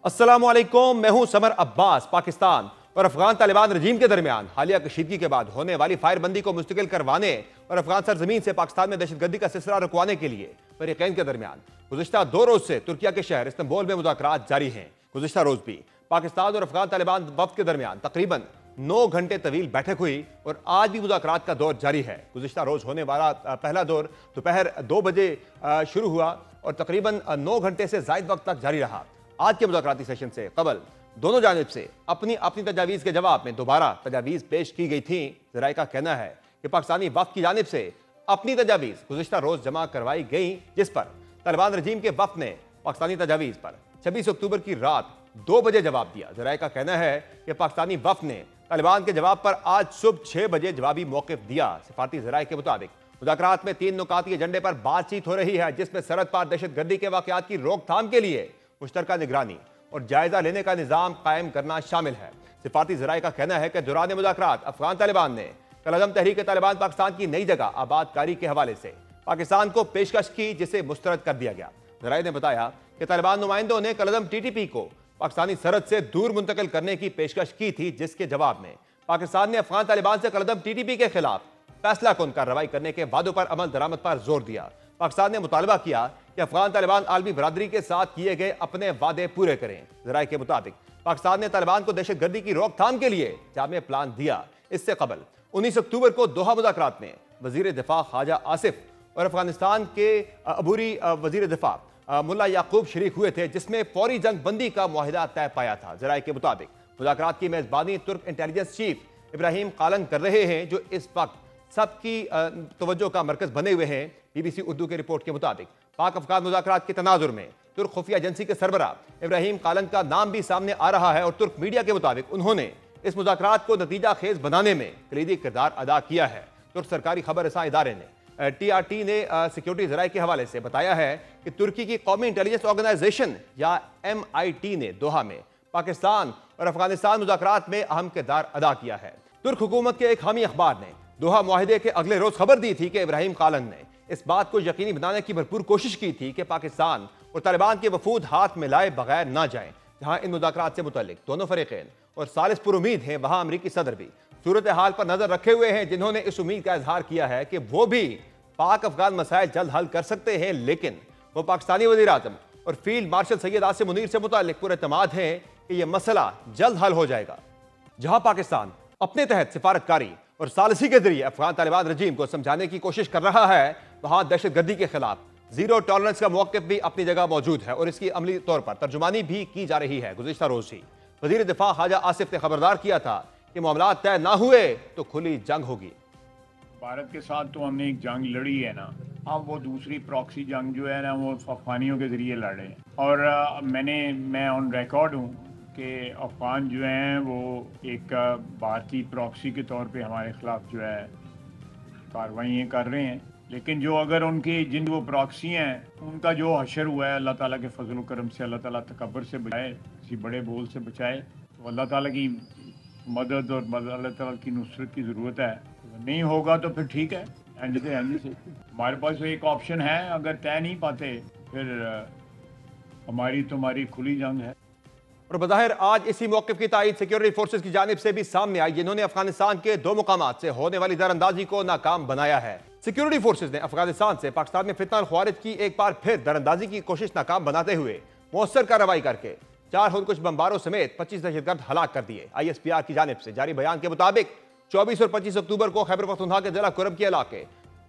अस्सलामुअलैकुम, मैं हूं समर अब्बास। पाकिस्तान और अफगान तालिबान रजीम के दरमियान हालिया कशीदगी के बाद होने वाली फायरबंदी को मुस्तकिल करवाने और अफगान सरजमीन से पाकिस्तान में दहशतगर्दी का सिलसिला रुकवाने के लिए फरीकैन के दरमियान गुज़िश्ता 2 रोज से तुर्किया के शहर इस्तांबुल में मुज़ाकरात जारी हैं। गुज़िश्ता रोज भी पाकिस्तान और अफगान तालिबान वफ़द के दरमियान तकरीबन 9 घंटे तवील बैठक हुई और आज भी मुज़ाकरात का दौर जारी है। गुज़िश्ता रोज होने वाला पहला दौर दोपहर 2 बजे शुरू हुआ और तकरीबन 9 घंटे से ज़ायद वक्त तक जारी रहा। आज के मुज़ाकराती सेशन से कबल दोनों जानिब से अपनी अपनी तजावीज़ के जवाब में दोबारा तजावीज़ पेश की गई थी। ज़राए का कहना है कि पाकिस्तानी वफ़द की जानिब से अपनी तजावीज़ गुज़िश्ता रोज़ जमा करवाई गई, जिस पर तालिबान रजीम के वफ़द ने पाकिस्तानी तजावीज़ पर 26 अक्टूबर की रात 2 बजे जवाब दिया। ज़राए का कहना है कि पाकिस्तानी वफ़द ने तालिबान के जवाब पर आज सुबह 6 बजे जवाबी मौक़िफ़ दिया। सिफारती ज़राए के मुताबिक मुज़ाकरात में 3 नुकाती एजेंडे पर बातचीत हो रही है, जिसमें सरहद पार दहशतगर्दी के वाक़यात की रोकथाम के लिए मुश्तरका निगरानी और जायजा लेने का निज़ाम कायम करना शामिल है। सिफारती ज़राए का कहना है कि दौरान मुज़ाकरात अफगान तालिबान ने कलअदम तहरीक तालिबान पाकिस्तान की नई जगह आबादकारी के हवाले से पाकिस्तान को पेशकश की, जिसे मुस्तरद कर दिया गया। ज़राए ने बताया कि तालिबान नुमाइंदों ने कलअदम TTP को पाकिस्तानी सरहद से दूर मुंतकिल करने की पेशकश की थी, जिसके जवाब में पाकिस्तान ने अफगान तालिबान से कलअदम TTP के खिलाफ फैसला कुन कार्रवाई करने के वादों पर अमल दरामद पर जोर दिया। पाकिस्तान ने मुतालबा किया कि अफगान तालिबान आलमी बरादरी के साथ किए गए अपने वादे पूरे करें। ज़राए के मुताबिक पाकिस्तान ने तालिबान को दहशतगर्दी की रोकथाम के लिए जामे प्लान दिया। इससे कबल 19 अक्टूबर को दोहा मुज़ाकरात में वज़ीर दिफा ख्वाजा आसिफ और अफगानिस्तान के अबूरी वज़ीर दिफा मुल्ला याकूब शरीक हुए थे, जिसमें फौरी जंग बंदी का मुआहिदा तय पाया था। ज़राए के मुताबिक मुज़ाकरात की मेज़बानी तुर्क इंटेलिजेंस चीफ इब्राहिम कालन कर रहे हैं, जो इस वक्त सबकी तवज्जो का मरकज बने हुए हैं। BBC उर्दू की रिपोर्ट के मुताबिक पाक अफगान मुज़ाकरात के तनाजुर में तुर्क खुफिया एजेंसी के सरबरा इब्राहिम कालन का नाम भी सामने आ रहा है और तुर्क मीडिया के मुताबिक उन्होंने इस मुज़ाकरात को नतीजा खेज बनाने में कलीदी किरदार अदा किया है। तुर्क सरकारी खबर रसां इदारे ने TRT ने सिक्योरिटी ज़राए के हवाले से बताया है कि तुर्की की कौमी इंटेलिजेंस ऑर्गेनाइजेशन या MIT ने दोहा में पाकिस्तान और अफगानिस्तान मुज़ाकरात में अहम किरदार अदा किया है। तुर्क हुकूमत के एक हामी अखबार ने दोहा मुआहिदे के अगले रोज खबर दी थी कि इब्राहिम कालन ने इस बात को यकीनी बनाने की भरपूर कोशिश की थी कि पाकिस्तान और तालिबान के वफूद हाथ मिलाए बगैर ना जाएं। जहां इन मुज़ाकरात से मुतल्लिक दोनों फरीकैन और सालिस पर उम्मीद हैं, वहां अमरीकी सदर भी सूरत हाल पर नजर रखे हुए हैं, जिन्होंने इस उम्मीद का इजहार किया है कि वो भी पाक अफगान मसाइल जल्द हल कर सकते हैं। लेकिन वो पाकिस्तानी वज़ीर आज़म और फील्ड मार्शल सैयद आसिम मुनीर से मुतल्लिक पुरएतमाद हैं कि यह मसला जल्द हल हो जाएगा। जहां पाकिस्तान अपने तहत सिफारतकारी और सालिसी के जरिए अफगान तालिबान रजीम को समझाने की कोशिश कर रहा है, वहां दहशतगर्दी के खिलाफ जीरो टॉलरेंस का मौक़िफ़ भी अपनी जगह मौजूद है और इसकी अमली तौर पर तर्जुमानी भी की जा रही है। गुज़िश्ता रोज़ ही वज़ीर दिफा ख्वाजा आसिफ ने खबरदार किया था कि मामला तय ना हुए तो खुली जंग होगी। भारत के साथ तो हमने एक जंग लड़ी है ना, अब वो दूसरी प्रॉक्सी जंग जो है ना वो अफगानियों के ज़रिए लड़े हैं और मैं ऑन रिकॉर्ड हूँ कि अफ़गान जो हैं वो एक भारतीय प्रॉक्सी के तौर पे हमारे ख़िलाफ़ जो है कार्रवाइयाँ कर रहे हैं। लेकिन जो अगर उनकी जिन वो प्रॉक्सी हैं उनका जो हशर हुआ है, अल्लाह ताला के फजल करम से अल्लाह ताला तकब्बर से बचाए, किसी बड़े बोल से बचाए, तो अल्लाह ताला की मदद और अल्लाह ताला की नुसरत की ज़रूरत है। नहीं होगा तो फिर ठीक है, एंड से हमारे पास एक ऑप्शन है, अगर तय नहीं पाते फिर हमारी तुम्हारी खुली जंग है। और बज़ाहिर आज इसी मौक़िफ़ की तायीद सिक्योरिटी फोर्सेस की जानिब से भी सामने आई, जिन्होंने अफगानिस्तान के 2 मुकामात से होने वाली दरअंदाजी को नाकाम बनाया है। सिक्योरिटी फोर्सेस ने अफगानिस्तान से पाकिस्तान में फितना ख्वारिज की एक बार फिर दरअंदाजी की कोशिश नाकाम बनाते हुए मौसर कार्रवाई करके 4 खुदकुश बमबारों समेत 25 दहशतगर्द हलाक कर दिए। ISPR की जानिब से जारी बयान के मुताबिक 24 और 25 अक्टूबर को खैबर पख्तूनख्वा के जिला कुरम के इलाके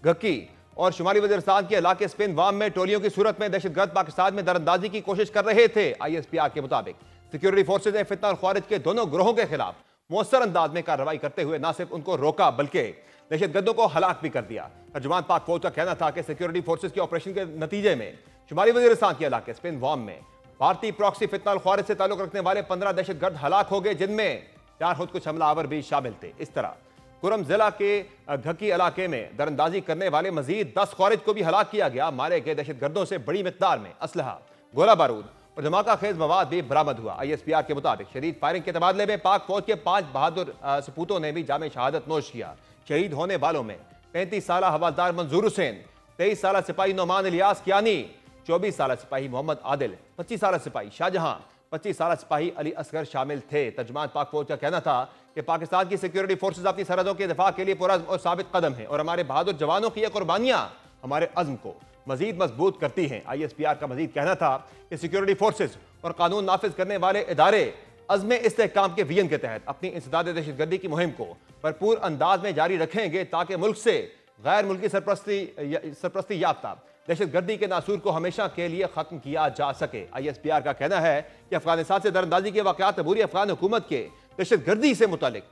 घक्की और शुमाली वज़ीरिस्तान के इलाके स्पिन वाम में टोलियों की सूरत में दहशतगर्द पाकिस्तान में दरअंदाजी की कोशिश कर रहे थे। ISPR के मुताबिक सिक्योरिटी फोर्सेज ने फितना ख्वारिज के दोनों ग्रोहों के खिलाफ मौसर अंदाज में कार्रवाई करते हुए न सिर्फ उनको रोका बल्कि दहशतगर्दों को हलाक भी कर दिया। तर्जुमान पाक फौज का कहना था कि सिक्योरिटी फोर्सेज के ऑपरेशन के नतीजे में शुमाली वज़ीरिस्तान के इलाके स्पिन वाम में भारतीय प्रॉक्सी फितना ख्वारिज से ताल्लुक रखने वाले 15 दहशतगर्द हलाक हो गए, जिनमें 4 खुदकुश हमलावर भी शामिल थे। इस तरह कुरम जिला के घकी इलाके में दरअंदाजी करने वाले मजीद 10 ख्वारिज को भी हलाक किया गया। मारे गए दहशतगर्दों से बड़ी मिकदार में असलहा, गोला बारूद और धमाका खेज मवाद भी बरामद हुआ। ISPR के मुताबिक शदीद फायरिंग के तबादले में पाक फौज के 5 बहादुर सपूतों ने भी जामे शहादत नोश किया। शहीद होने वालों में 35 साल हवालदार मंजूर हुसैन, 23 साल सिपाही नोमान इलियास कियानी, 24 साल सिपाही मोहम्मद आदिल, 25 साल सिपाही शाहजहां, 25 साल सिपाही अली असगर शामिल थे। तर्जुमान पाक फौज का कहना था कि पाकिस्तान की सिक्योरिटी फोर्सेज अपनी सरहदों के दिफा के लिए पुरअज़्म और साबित कदम है और हमारे बहादुर जवानों की ये कुर्बानियां हमारे अज़्म को मजीद मजबूत करती हैं। ISPR का मजीद कहना था कि सिक्योरिटी फोर्सेज और कानून नाफिज करने वाले इदारे अज़्म इस्तेहकाम के विजन के तहत अपनी इंसदाद दहशतगर्दी की मुहिम को भरपूर अंदाज में जारी रखेंगे ताकि मुल्क से गैर मुल्की सरपरस्ती याफ्ता दहशतगर्दी के नासूर को हमेशा के लिए खत्म किया जा सके। ISPR का कहना है कि अफगानिस्तान से दरअंदाजी के वाक़यात अबूरी अफगान हुकूमत के दहशतगर्दी से मुतालिक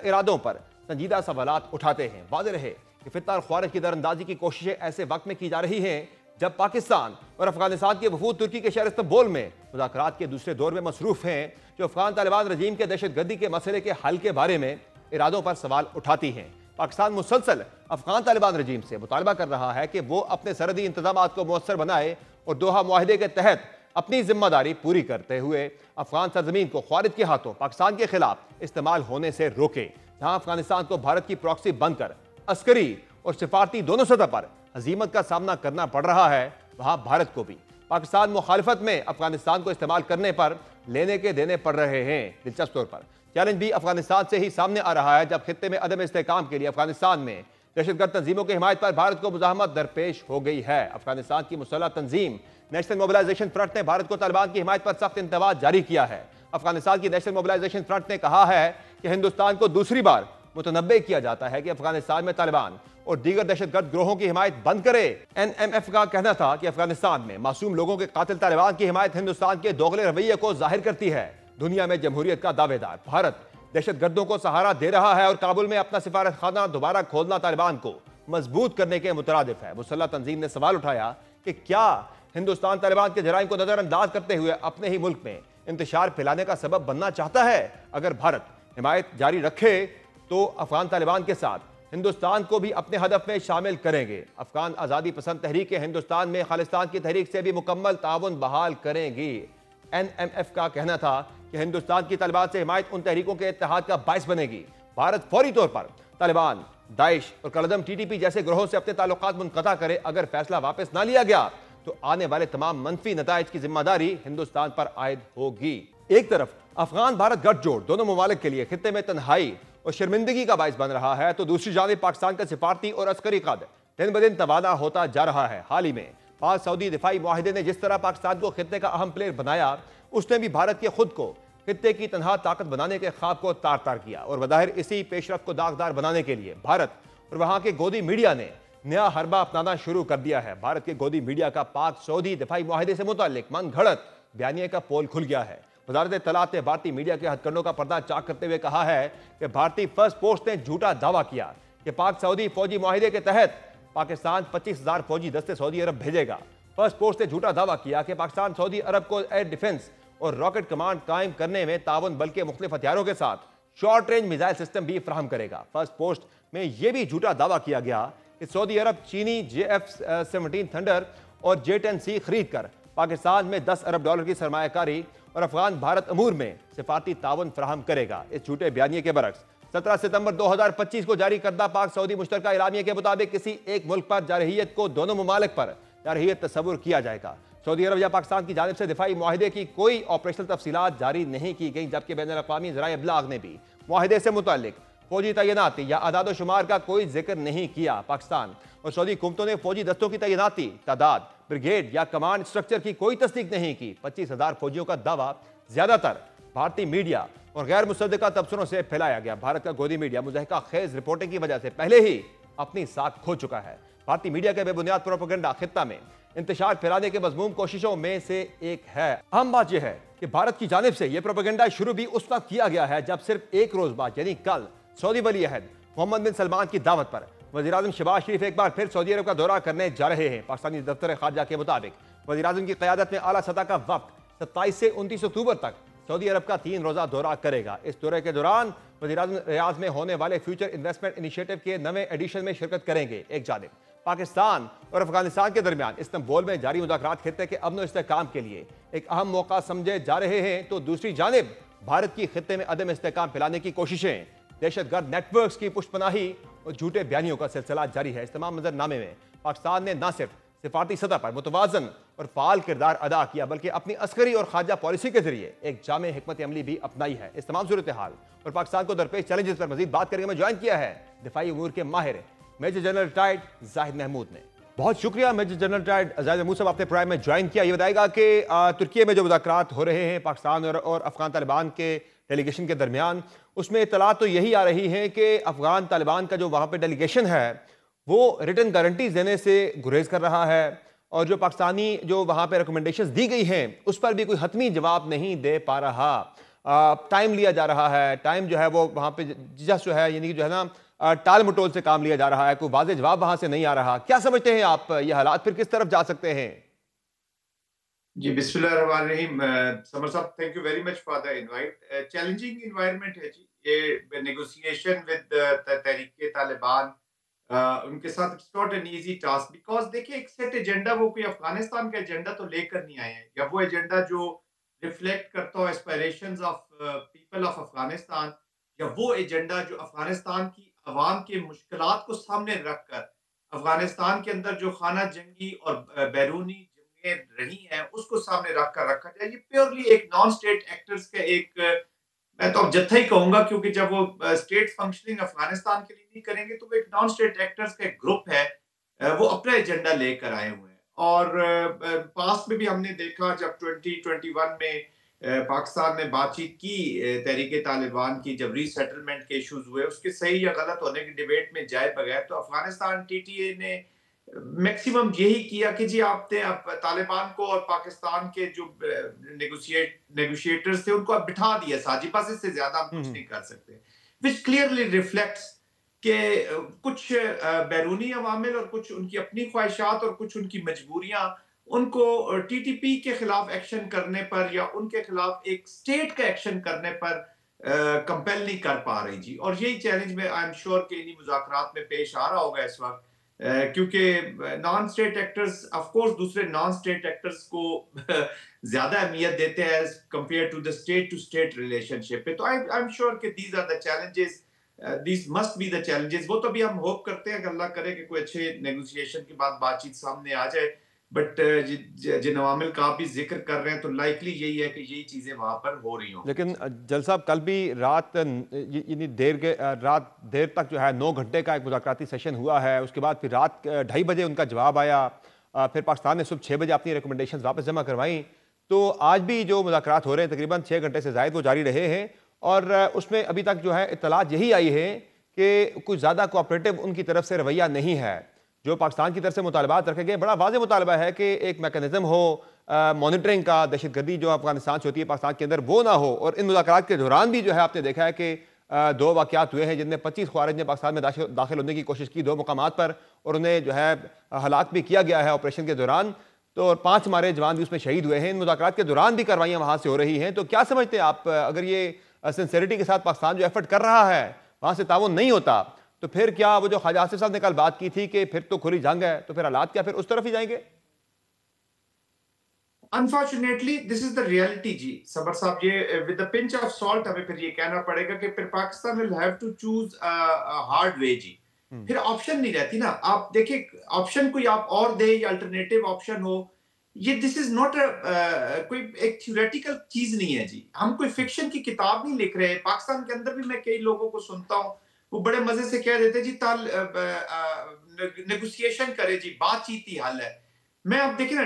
इरादों पर संजीदा सवालात उठाते हैं। वाज़ेह रहे कि फितना और ख्वारिज की दरअंदाजी की कोशिशें ऐसे वक्त में की जा रही हैं जब पाकिस्तान और अफगानिस्तान के वफूद तुर्की के शहर इस्तांबुल में मुज़ाकरात के दूसरे दौर में मसरूफ़ हैं, जो अफगान तालिबान रजीम के दहशतगर्दी के मसले के हल के बारे में इरादों पर सवाल उठाती हैं। पाकिस्तान मुसलसल अफगान तालिबान रजीम से मुतालबा कर रहा है कि वो अपने सरहदी इंतजाम को मुअस्सर बनाए और दोहा मुआहदे के तहत अपनी जिम्मेदारी पूरी करते हुए अफगान सरजमीन को ख्वारिज के हाथों पाकिस्तान के खिलाफ इस्तेमाल होने से रोके। जहां अफगानिस्तान को भारत की प्रॉक्सी बनकर अस्करी और सिफारती दोनों सतह पर हजीमत का सामना करना पड़ रहा है, वहां भारत को भी पाकिस्तान मुखालिफत में अफगानिस्तान को इस्तेमाल करने पर लेने के देने पड़ रहे हैं। दिलचस्प तौर पर चैलेंज भी अफगानिस्तान से ही सामने आ रहा है, जब खित्ते में अदम इस्तेहकाम के लिए अफगानिस्तान में दहशतगर्द तंजीमों की हिमायत पर भारत को मुज़ाहमत दरपेश हो गई है। अफगानिस्तान की मुसल्लह तंजीम नेशनल मोबिलाइजेशन फ्रंट ने भारत को तालिबान की हिमायत पर सख्त इंतबा जारी किया है। अफगानिस्तान की नेशनल मोबिलाइजेशन फ्रंट ने कहा है कि हिंदुस्तान को दूसरी बार मुतनब्बे किया जाता है कि अफगानिस्तान में तालिबान और दीगर दहशतगर्द ग्रोहों की हिमायत बंद करे। NMF का कहना था कि अफगानिस्तान में मासूम लोगों के कातिल तालिबान की हिमायत हिंदुस्तान के दोगले रवैये को जाहिर करती है। दुनिया में जमहूरियत का दावेदार भारत दहशतगर्दों को सहारा दे रहा है और काबुल में अपना सिफारत खाना दोबारा खोलना तालिबान को मजबूत करने के मुतरादिफ है। मुसल्लह तंजीम ने सवाल उठाया कि क्या हिंदुस्तान तालिबान के जराइम को नजरअंदाज करते हुए अपने ही मुल्क में इंतशार फैलाने का सबब बनना चाहता है। अगर भारत हिमायत जारी रखे तो अफगान तालिबान के साथ हिंदुस्तान को भी अपने हदफ में शामिल करेंगे। अफगान आज़ादी पसंद तहरीक हिंदुस्तान में खालिस्तान की तहरीक से भी मुकम्मल ताउन बहाल करेंगी। NMF का कहना था कि हिंदुस्तान की तालिबान से हिमायत उन तहरीकों के इत्तेहाद का बायस बनेगी। भारत फौरी तौर पर तालिबान, दाइश और कलदम TTP जैसे ग्रोहों से अपने ताल्लुकात मुनक़ता करे। अगर फैसला वापस ना लिया गया तो आने वाले तमाम मनफी नताइज की जिम्मेदारी हिंदुस्तान पर आयद होगी। एक तरफ अफगान भारत गठजोड़ दोनों ममालिक के लिए खित्ते में तन्हाई और शर्मिंदगी का बायस बन रहा है, तो दूसरी जानिब पाकिस्तान का सिफारती और अस्करी कद दिन ब दिन तबादला होता जा रहा है। हाल ही में पाक सऊदी दिफाई मुआहिदे ने जिस तरह पाकिस्तान को खित्ते का अहम प्लेयर बनाया, उसने भी भारत के खुद को खित्ते की तनहा ताकत बनाने के ख्वाब को तार तार किया। और बज़ाहिर इसी पेशरफ को दागदार बनाने के लिए भारत और वहां के गोदी मीडिया ने नया हरबा अपनाना शुरू कर दिया है। भारत के गोदी मीडिया का पाक सऊदी दिफाई मुआहिदे से मुताल्लिक मन घड़त बयानिए का पोल खुल गया है। वज़ारत इत्तलात ने भारतीय मीडिया के हथकंडों का पर्दा चाक करते हुए कहा है कि भारतीय फर्स्ट पोस्ट ने झूठा दावा किया कि पाक सऊदी फौजी मुआहिदे के तहत पाकिस्तान 25,000 फौजी दस्ते सऊदी अरब भेजेगा। फर्स्ट पोस्ट ने झूठा दावा किया कि पाकिस्तान सऊदी अरब को एयर डिफेंस और रॉकेट कमांड कायम करने में ताउन, बल्कि मुख्तलिफ हथियारों के साथ शॉर्ट रेंज मिसाइल सिस्टम भी फराहम करेगा। फर्स्ट पोस्ट में यह भी झूठा दावा किया गया कि सऊदी अरब चीनी JF-17 थंडर और J-10C खरीद कर पाकिस्तान में $10 अरब की सरमायाकारी और अफगान भारत अमूर में सिफारती ताउन फराहम करेगा। इस झूठे बयानिए के बरक्स 17 सितंबर 2025 को जारी करदा पाक सऊदी मुश्तरका इलामिया के मुताबिक किसी एक मुल्क पर जारहियत को दोनों ममालिक पर जारहियत तस्वुर किया जाएगा। सऊदी अरब या पाकिस्तान की जानिब से दिफाई मुआहिदे की कोई ऑपरेशनल तफसीलात जारी नहीं की गई, जबकि बैनुल अक़वामी ज़राए इब्लाग ने भी मुआहिदे से मुताल्लिक फौजी तैनाती या आदाद शुमार का कोई जिक्र नहीं किया। पाकिस्तान और सऊदी हुकूमतों ने फौजी दस्तों की तैनाती, तादाद, ब्रिगेड या कमांड स्ट्रक्चर की कोई तस्दीक नहीं की। 25,000 फौजियों का दावा ज्यादातर भारतीय मीडिया और गैर मुसद्दका तबसरों से फैलाया गया। भारत का गोदी मीडिया मुज़ाहिका खेज रिपोर्टिंग की वजह से पहले ही अपनी साख खो चुका है। भारतीय मीडिया के बेबुनियाद प्रोपेगेंडा खित्ता में इंतशार फैलाने के मज़मूम कोशिशों में से एक है। अहम बात यह है कि भारत की जानिब से यह प्रोपेगेंडा शुरू भी उस वक्त किया गया है जब सिर्फ एक रोज बाद यानी कल सऊदी वली अहद मोहम्मद बिन सलमान की दावत पर वज़ीर-ए-आज़म शहबाज शरीफ एक बार फिर सऊदी अरब का दौरा करने जा रहे हैं। पाकिस्तानी दफ्तर खारजा के मुताबिक वज़ीर-ए-आज़म की क़यादत में आला सतह का वक्त 27 से 29 अक्टूबर तक सऊदी अरब का 3 रोज़ा दौरा करेगा। इस दौरे के दौरान वज़ीर-ए-आज़म रियाद में होने वाले फ्यूचर इन्वेस्टमेंट इनिशिएटिव के नवे एडिशन में शिरकत करेंगे। एक जानिब पाकिस्तान और अफगानिस्तान के दरमियान इस्तांबुल में जारी मुज़ाकरात खित्ते के अमन और इस्तेहकाम के लिए एक अहम मौका समझे जा रहे हैं, तो दूसरी जानिब भारत की खित्ते में अदम इस्तेहकाम फैलाने की कोशिशें, दहशतगर्द नेटवर्क्स की पुष्टपनाही और झूठे बयानियों का सिलसिला जारी है। इस तमाम मंजरनामे में पाकिस्तान ने न सिर्फ सिफारती सतह पर मुतवाजन और फाल किरदार अदा किया, बल्कि अपनी अस्करी और खारजा पॉलिसी के जरिए एक जामे हिकमत अमली भी अपनाई है। इस तमाम सूरत हाल और पाकिस्तान को दरपेश चैलेंजेस पर मजीद बात करके मैं ज्वाइन किया है दिफाई उमूर के माहिर major general retired Zahid Mahmood ने। बहुत शुक्रिया major general retired Zahid Mahmood साहब, आपने प्राइम में ज्वाइन किया। ये बताएगा कि तुर्की में जो मुज़ाकरात हो रहे हैं पाकिस्तान और अफगान तालिबान के डेलीगेशन के दरमियान, उसमें इतला तो यही आ रही है कि अफगान तालिबान का जो वहाँ पे डेलीगेशन है वो रिटर्न गारंटीज देने से गुरेज कर रहा है, और जो पाकिस्तानी जो वहाँ पे रिकमेंडेशंस दी गई हैं उस पर भी कोई हतमी जवाब नहीं दे पा रहा। टाइम लिया जा रहा है, टाइम जो है वो वहाँ पे जस्ट जो है यानी कि जो है ना टाल मटोल से काम लिया जा रहा है, कोई वाज़ेह जवाब वहाँ से नहीं आ रहा। क्या समझते हैं आप, ये हालात फिर किस तरफ जा सकते हैं? जी बिस्मिल्लाहिर्रहमानिर्रहीम। समर साहब, thank you very much for the invite. Challenging environment है जी ये नेगोशिएशन विद तहरीक तालिबान। उनके साथ it's not an easy task, because देखिए एक सेट एजेंडा, वो कोई अफगानिस्तान का एजेंडा तो लेकर नहीं आए हैं, या वो एजेंडा जो रिफ्लेक्ट करता हो aspirations of people of Afghanistan, या वो एजेंडा जो अफगानिस्तान की अवाम के मुश्किलात को सामने रखकर अफगानिस्तान के अंदर जो खाना जंगी और बैरूनी जंगें रही हैं उसको सामने रखकर रखा जाए। ये प्योरली एक नॉन स्टेट एक्टर्स का एक मैं तो अब जत्था ही कहूंगा, क्योंकि जब वो स्टेट फंक्शनिंग अफगानिस्तान के लिए नहीं करेंगे तो वो एक नॉन स्टेट एक्टर्स का एक ग्रुप है, वो अपना एजेंडा लेकर आए हुए हैं। और पास्ट में भी हमने देखा जब 2021 में पाकिस्तान ने बातचीत की तहरीक तालिबान की, जब रीसेटलमेंट के इश्यूज हुए, उसके सही या गलत होने की डिबेट में जाए बगैर तो अफगानिस्तान टीटीए ने मैक्सिमम यही किया कि जी आपने अब तालिबान को और पाकिस्तान के जो नेगोशिएटर्स थे उनको अब बिठा दिया साथ, बस इससे ज्यादा हम कुछ नहीं कर सकते, विच क्लियरली रिफ्लेक्ट्स कि कुछ बैरूनी अवामिल और कुछ उनकी अपनी ख्वाहिशात और कुछ उनकी मजबूरियां उनको टीटीपी के खिलाफ एक्शन करने पर या उनके खिलाफ एक स्टेट का एक्शन करने पर कंपेल नहीं कर पा रही जी। और यही चैलेंज में आई एम श्योर कि इन्हीं मुज़ाकरात में पेश आ रहा होगा इस वक्त, क्योंकि non state actors of course दूसरे नॉन स्टेट एक्टर्स को ज्यादा अहमियत देते हैं compare to the state to state relationship पे। तो आई एम श्योर कि these are the challenges, this must be the challenges. वो तो भी हम होप करते हैं कि अल्लाह करे कि कोई अच्छे नेगोशिएशन के बाद बातचीत सामने आ जाए, बट जिन अवामिल का आप भी जिक्र कर रहे हैं तो लाइकली यही है कि यही चीजें वहां पर हो रही हों। लेकिन जल साहब, कल भी रात रात देर तक जो है 9 घंटे का एक मुज़ाकराती सेशन हुआ है, उसके बाद फिर रात 2:30 बजे उनका जवाब आया, फिर पाकिस्तान ने सुबह 6 बजे अपनी रिकमेंडेशन वापस जमा करवाई। तो आज भी जो मुज़ाकरात हो रहे हैं तकरीबन 6 घंटे से ज़ायद वो जारी रहे हैं, और उसमें अभी तक जो है इत्तलात यही आई है कि कुछ ज़्यादा कोऑपरेटिव उनकी तरफ से रवैया नहीं है। जो पाकिस्तान की तरफ से मुतालबात रखे गए, बड़ा वाज़ेह मुतालबा है कि एक मैकेनिज्म हो मॉनिटरिंग का, दहशतगर्दी जो अफगानिस्तान से होती है पाकिस्तान के अंदर वो ना हो। और इन मुज़ाकरात के दौरान भी जो है आपने देखा है कि 2 वाक़यात हुए हैं जिनमें 25 ख्वारिज ने पाकिस्तान में दाखिल होने की कोशिश की 2 मकामात पर, और उन्हें जो है हलाक भी किया गया है ऑपरेशन के दौरान। तो और 5 हमारे जवान भी उसमें शहीद हुए हैं। इन मुज़ाकरात के दौरान भी कार्रवाइयाँ वहाँ से हो रही हैं। तो क्या समझते हैं आप, अगर ये सिंसेरिटी के साथ पाकिस्तान जो एफर्ट कर रहा है वहाँ से ताउन नहीं होता, तो फिर क्या वो जो ख्वाजा आसिफ साहब ने कल बात की थी कि फिर तो खुली जंग है, तो फिर हालात क्या फिर उस तरफ ही जाएंगे? Unfortunately this is the reality ji Sabar साहब। ये with the pinch of salt हमें फिर ये कहना पड़ेगा कि फिर Pakistan will have to choose hard way ji. फिर ऑप्शन नहीं रहती ना। आप देखिए ऑप्शन कोई आप और दे या अल्टरनेटिव ऑप्शन हो, ये दिस इज नॉट कोई एक थ्योरेटिकल चीज नहीं है जी। हम कोई फिक्शन की किताब नहीं लिख रहे। पाकिस्तान के अंदर भी मैं कई लोगों को सुनता हूँ, वो बड़े मजे से कह देते जी नेगोशिएशन करे जी, बातचीत ही हल है। मैं आप देखिए ना,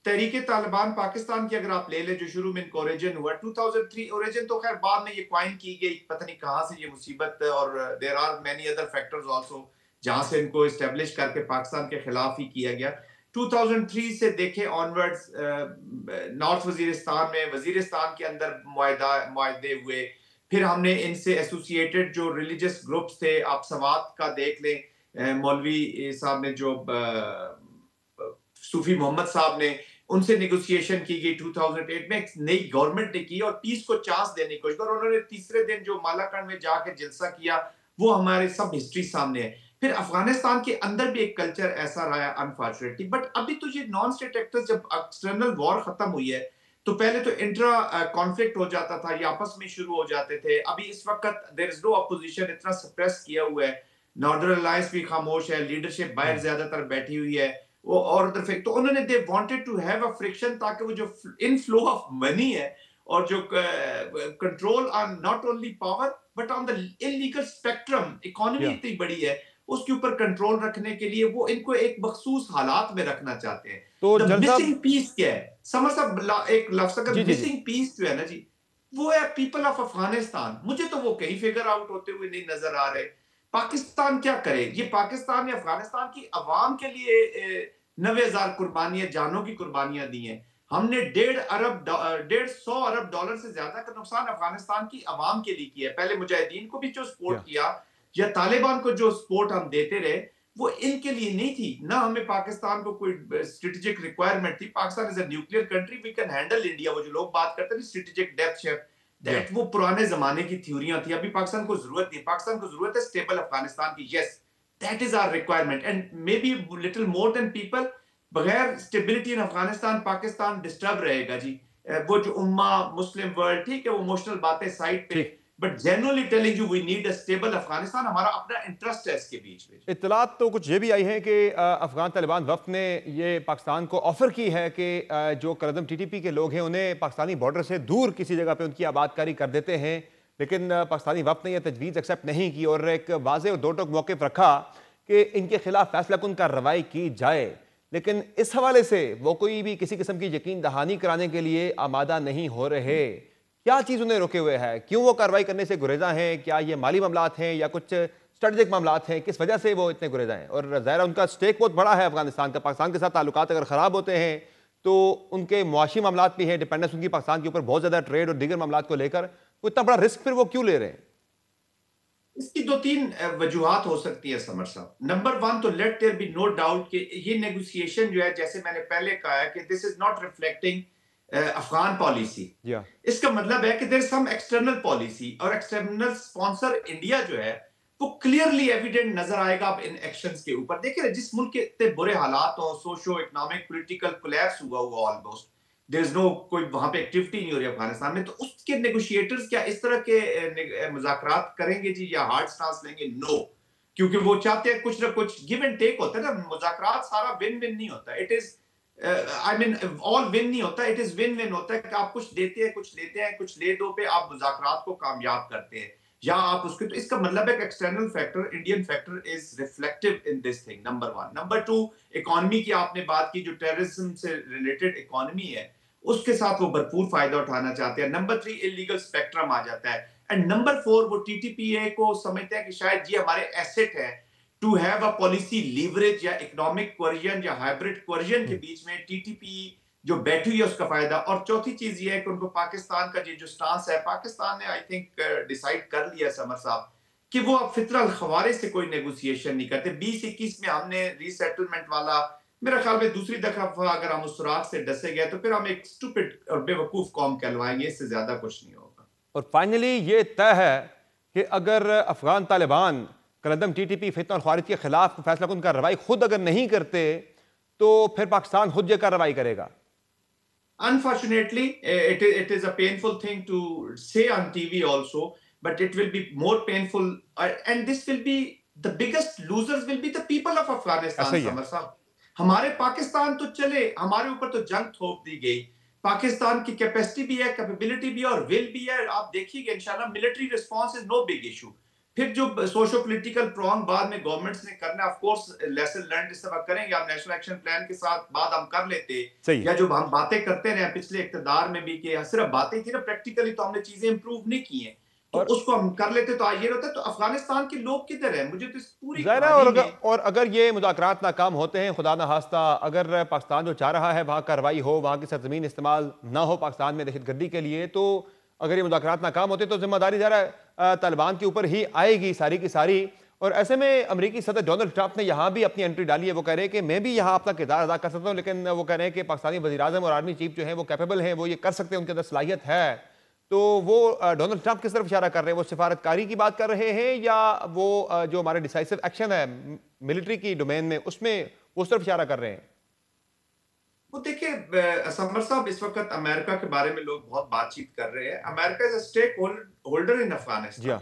तहरीके तालिबान पाकिस्तान की अगर आप ले ले, जो शुरू में इनका ओरिजिन हुआ 2003, ओरिजिन तो खैर बाद में ये क्वाइन की गई, पता नहीं कहाँ से ये मुसीबत, और there are many other factors also जहां से इनको एस्टेब्लिश करके पाकिस्तान के खिलाफ ही किया गया। 2003 से देखे ऑनवर्ड्स नॉर्थ वजीरिस्तान में, वजीरिस्तान के अंदर मुआहदे हुए। फिर हमने इनसे एसोसिएटेड जो रिलीजियस ग्रुप्स थे, आप सवात का देख लें, मौलवी साहब ने जो सूफी मोहम्मद साहब ने, उनसे नेगोशिएशन की गई 2008 में, एक नई गवर्नमेंट ने की और पीस को चांस देने की कोशिश, और उन्होंने तीसरे दिन जो मालाकंड में जाकर जलसा किया वो हमारे सब हिस्ट्री सामने है। फिर अफगानिस्तान के अंदर भी एक कल्चर ऐसा रहा है अनफॉर्चुनेटली। बट अभी तो ये नॉन स्टेट एक्टर्स, जब एक्सटर्नल वॉर खत्म हुई है तो पहले तो इंट्रा कॉन्फ्लिक्ट हो जाता था, ये आपस में शुरू हो जाते थे। अभी इस वक्त देयर इज नो अपोजिशन, इतना सप्रेस किया हुआ है। नॉर्दर्न अलायंस भी खामोश है, लीडरशिप बाहर ज्यादातर बैठी हुई है, वो और तरफ तो उन्होंने they wanted to have a friction ताकि वो जो इनफ्लो ऑफ मनी है और जो control on not only power but on the illegal spectrum, economy या इतनी बड़ी है उसके ऊपर कंट्रोल रखने के लिए वो इनको एक मखसूस हालात में रखना चाहते हैं। तो द जन मिसिंग साहब, पीस क्या है समझ साहब, एक लफ्ज अगर जी जी जी, मिसिंग पीस जो है ना जी, वो है पीपल ऑफ अफगानिस्तान। मुझे तो वो कहीं फिगर आउट होते हुए नहीं नजर आ रहे। पाकिस्तान क्या करे? ये पाकिस्तान या अफगानिस्तान की अवाम के लिए 90,000 कुर्बानियां, जानों की कुर्बानियां दी हैं। हमने 150 अरब डॉलर से ज्यादा का नुकसान अफगानिस्तान की अवाम के लिए किया है। पहले मुजाहिदीन को भी जो सपोर्ट या किया या तालिबान को जो सपोर्ट हम देते रहे, वो इनके लिए नहीं थी ना। हमें पाकिस्तान को कोई स्ट्रेटेजिक रिक्वायरमेंट थी। Pakistan is a nuclear country, we can handle India. वो जो लोग बात करते हैं स्ट्रेटेजिक डेप्थ शेप, या दैट वो पुराने जमाने की थ्योरियां थी। अभी पाकिस्तान को जरूरत नहीं, पाकिस्तान को जरूरत है स्टेबल अफगानिस्तान की। Yes, that is our requirement and may be little more than people. बगैर stability in Afghanistan Pakistan disturb रहेगा जी। वो जो उम्मा मुस्लिम वर्ल्ड, ठीक है वो इमोशनल बातें साइड पे, ठीक। But genuinely telling you we need a stable Afghanistan. हमारा अपना इंटरेस्ट है इसके बीच में। इत्तलात तो कुछ ये भी आई है कि अफगान तालिबान वफ्द ने ये पाकिस्तान को ऑफर की है कि जो करदम टीटीपी के लोग हैं उन्हें पाकिस्तानी बॉर्डर से दूर किसी जगह पे उनकी आबादकारी कर देते हैं, लेकिन पाकिस्तानी वफ्द ने यह तजवीज़ एक्सेप्ट नहीं की और एक वाज़ेह और दो टोक मौक़िफ़ रखा कि इनके खिलाफ फैसला कुन कार्रवाई की जाए। लेकिन इस हवाले से वो कोई भी किसी किस्म की यकीन दहानी कराने के लिए आमादा नहीं हो रहे। क्या चीज़ उन्हें रोके हुए है? क्यों वो कार्रवाई करने से गुरेजा हैं? क्या ये माली मामलात हैं या कुछ स्ट्रेटेजिक मामलात हैं? किस वजह से वो इतने गुरेजा हैं? और ज़ाहिर है उनका स्टेक बहुत बड़ा है अफगानिस्तान का। पाकिस्तान के साथ ताल्लुकात अगर ख़राब होते हैं तो उनके मुआशी मामलात भी हैं, डिपेंडेंस उनकी पाकिस्तान के ऊपर बहुत ज़्यादा ट्रेड और दीगर मामलात को लेकर। वो इतना बड़ा रिस्क फिर वो क्यों ले रहे हैं? इसकी दो तीन वजूहात हो सकती है समर साहब। नंबर वन तो let there be no doubt कि ये नेगोशिएशन जो है, जैसे मैंने पहले कहा है कि this is not reflecting Afghan policy. या इसका मतलब है कि देयर सम एक्सटर्नल पॉलिसी और एक्सटर्नल स्पॉन्सर इंडिया जो है वो क्लियरली एविडेंट नजर आएगा अब इन एक्शंस के ऊपर। देखिए जिस मुल्क के इतने बुरे हालात हो, सोशो इकोनॉमिक पॉलिटिकल कोलैप्स हुआ हुआ ऑलमोस्ट, देयर इज नो कोई वहां पे एक्टिविटी नहीं हो रही अफगानिस्तान में, तो उसके नेगोशिएटर्स क्या इस तरह के मुज़ाकरात करेंगे जी या हार्ड स्टांस लेंगे? नो, क्योंकि वो चाहते हैं कुछ ना कुछ गिव एंड टेक होता है ना। मुज़ाकरात सारा विन विन नहीं होता। It is I mean all win नहीं होता, इट इज विन विन होता है कि आप कुछ देते हैं कुछ लेते हैं, कुछ ले दो पे आप मुज़ाकरात को कामयाब करते हैं या आप उसके, तो इसका मतलब है कि external factor, Indian factor is reflective in this thing. Number one. Number two, economy की आपने बात की, जो टेररिज्म से रिलेटेड इकोनॉमी है उसके साथ वो भरपूर फायदा उठाना चाहते हैं। नंबर थ्री, इलीगल स्पेक्ट्रम आ जाता है। एंड नंबर फोर, वो टीटीपीए को समझते हैं कि शायद ये हमारे एसेट है to have a policy leverage या इकोनॉमिक क्वर्जन या हाइब्रिड क्वर्जन के बीच में टीटीपी जो बैठी हुई है उसका फायदा। और चौथी चीज ये है कि उनको पाकिस्तान का ये जो स्टांस है, पाकिस्तान ने आई थिंक डिसाइड कर लिया समर साहब कि वो अब फितरल खवारे से कोई नेगोशिएशन नहीं करते। 2021 में हमने रीसेटलमेंट वाला, मेरा ख्याल में दूसरी दफा अगर हम उस सुराग से डसे गए तो फिर हम एक स्टूपिड और बेवकूफ कौम कहलवाएंगे, इससे ज्यादा कुछ नहीं होगा। और फाइनली ये तय है कि अगर अफगान तालिबान करदम टीटीपी फितना और ख्वारिज के खिलाफ फैसला कुन कार्रवाई खुद अगर नहीं करते तो फिर पाकिस्तान खुद ये कार्रवाई करेगा। Unfortunately, it is a painful thing to say on TV also, but it will be more painful, and this will be the biggest losers will be the people of ऐसा Afghanistan, ही है। समर साहब। हमारे पाकिस्तान तो चले, हमारे ऊपर तो जंग थोप दी गई। पाकिस्तान की कैपेसिटी भी है, कैपेबिलिटी भी है और विल भी है। आप देखिएगा इंशाल्लाह military response is no big issue. फिर जो सोशो पॉलिटिकल प्रॉन्ग बाद में गवर्नमेंट्स ने करना, ऑफ कोर्स लेसन लर्न इस तरह करेंगे। आप नेशनल एक्शन प्लान के साथ बात हम कर लेते, सही है। या जो हम बातें करते रहे पिछले इक़्तिदार में भी कि सिर्फ बातें थी ना, प्रैक्टिकली तो हमने चीजें इंप्रूव नहीं की हैं, तो और उसको हम कर लेते तो आज ये होता। तो अफगानिस्तान के लोग किधर हैं? मुझे तो इस पूरी ज़ाहिर है, कहानी में और अगर ये मुज़ाकरात नाकाम होते हैं, खुदा न खास्ता अगर पाकिस्तान जो चाह रहा है वहाँ कार्रवाई हो, वहाँ की सरजमीन इस्तेमाल ना हो पाकिस्तान में दहशतगर्दी के लिए, तो अगर ये मुज़ाकरात नाकाम होते तो जिम्मेदारी ज़रा तालिबान के ऊपर ही आएगी सारी की सारी। और ऐसे में अमरीकी सदर डोनाल्ड ट्रंप ने यहाँ भी अपनी एंट्री डाली है। वो कह रहे हैं कि मैं भी यहाँ अपना किरदार अदा कर सकता हूँ, लेकिन वो कह रहे हैं कि पाकिस्तानी वज़ीर-ए-आज़म और आर्मी चीफ जो हैं वो कैपेबल हैं, वो ये कर सकते हैं, उनके अंदर सलाहियत है। तो वो डोनाल्ड ट्रंप किस तरफ इशारा कर रहे हैं? वो सिफारतकारी की बात कर रहे हैं या वो जो हमारे डिसाइसिव एक्शन है मिलिट्री की डोमेन में उसमें उस तरफ इशारा कर रहे हैं? वो देखिए समर साहब, इस वक्त अमेरिका के बारे में लोग बहुत बातचीत कर रहे हैं। America is a stakeholder in ji हाँ। Afghanistan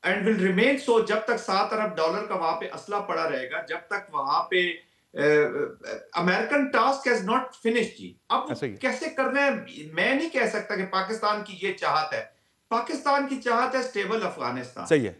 and will remain so जब तक $7 अरब का वहां पे असला पड़ा रहेगा, जब तक वहां पे American task has not finished ji. अब ऐसा ही है। कैसे करना है, मैं नहीं कह सकता कि पाकिस्तान की ये चाहत है। पाकिस्तान की चाहत है स्टेबल अफगानिस्तान। सही है।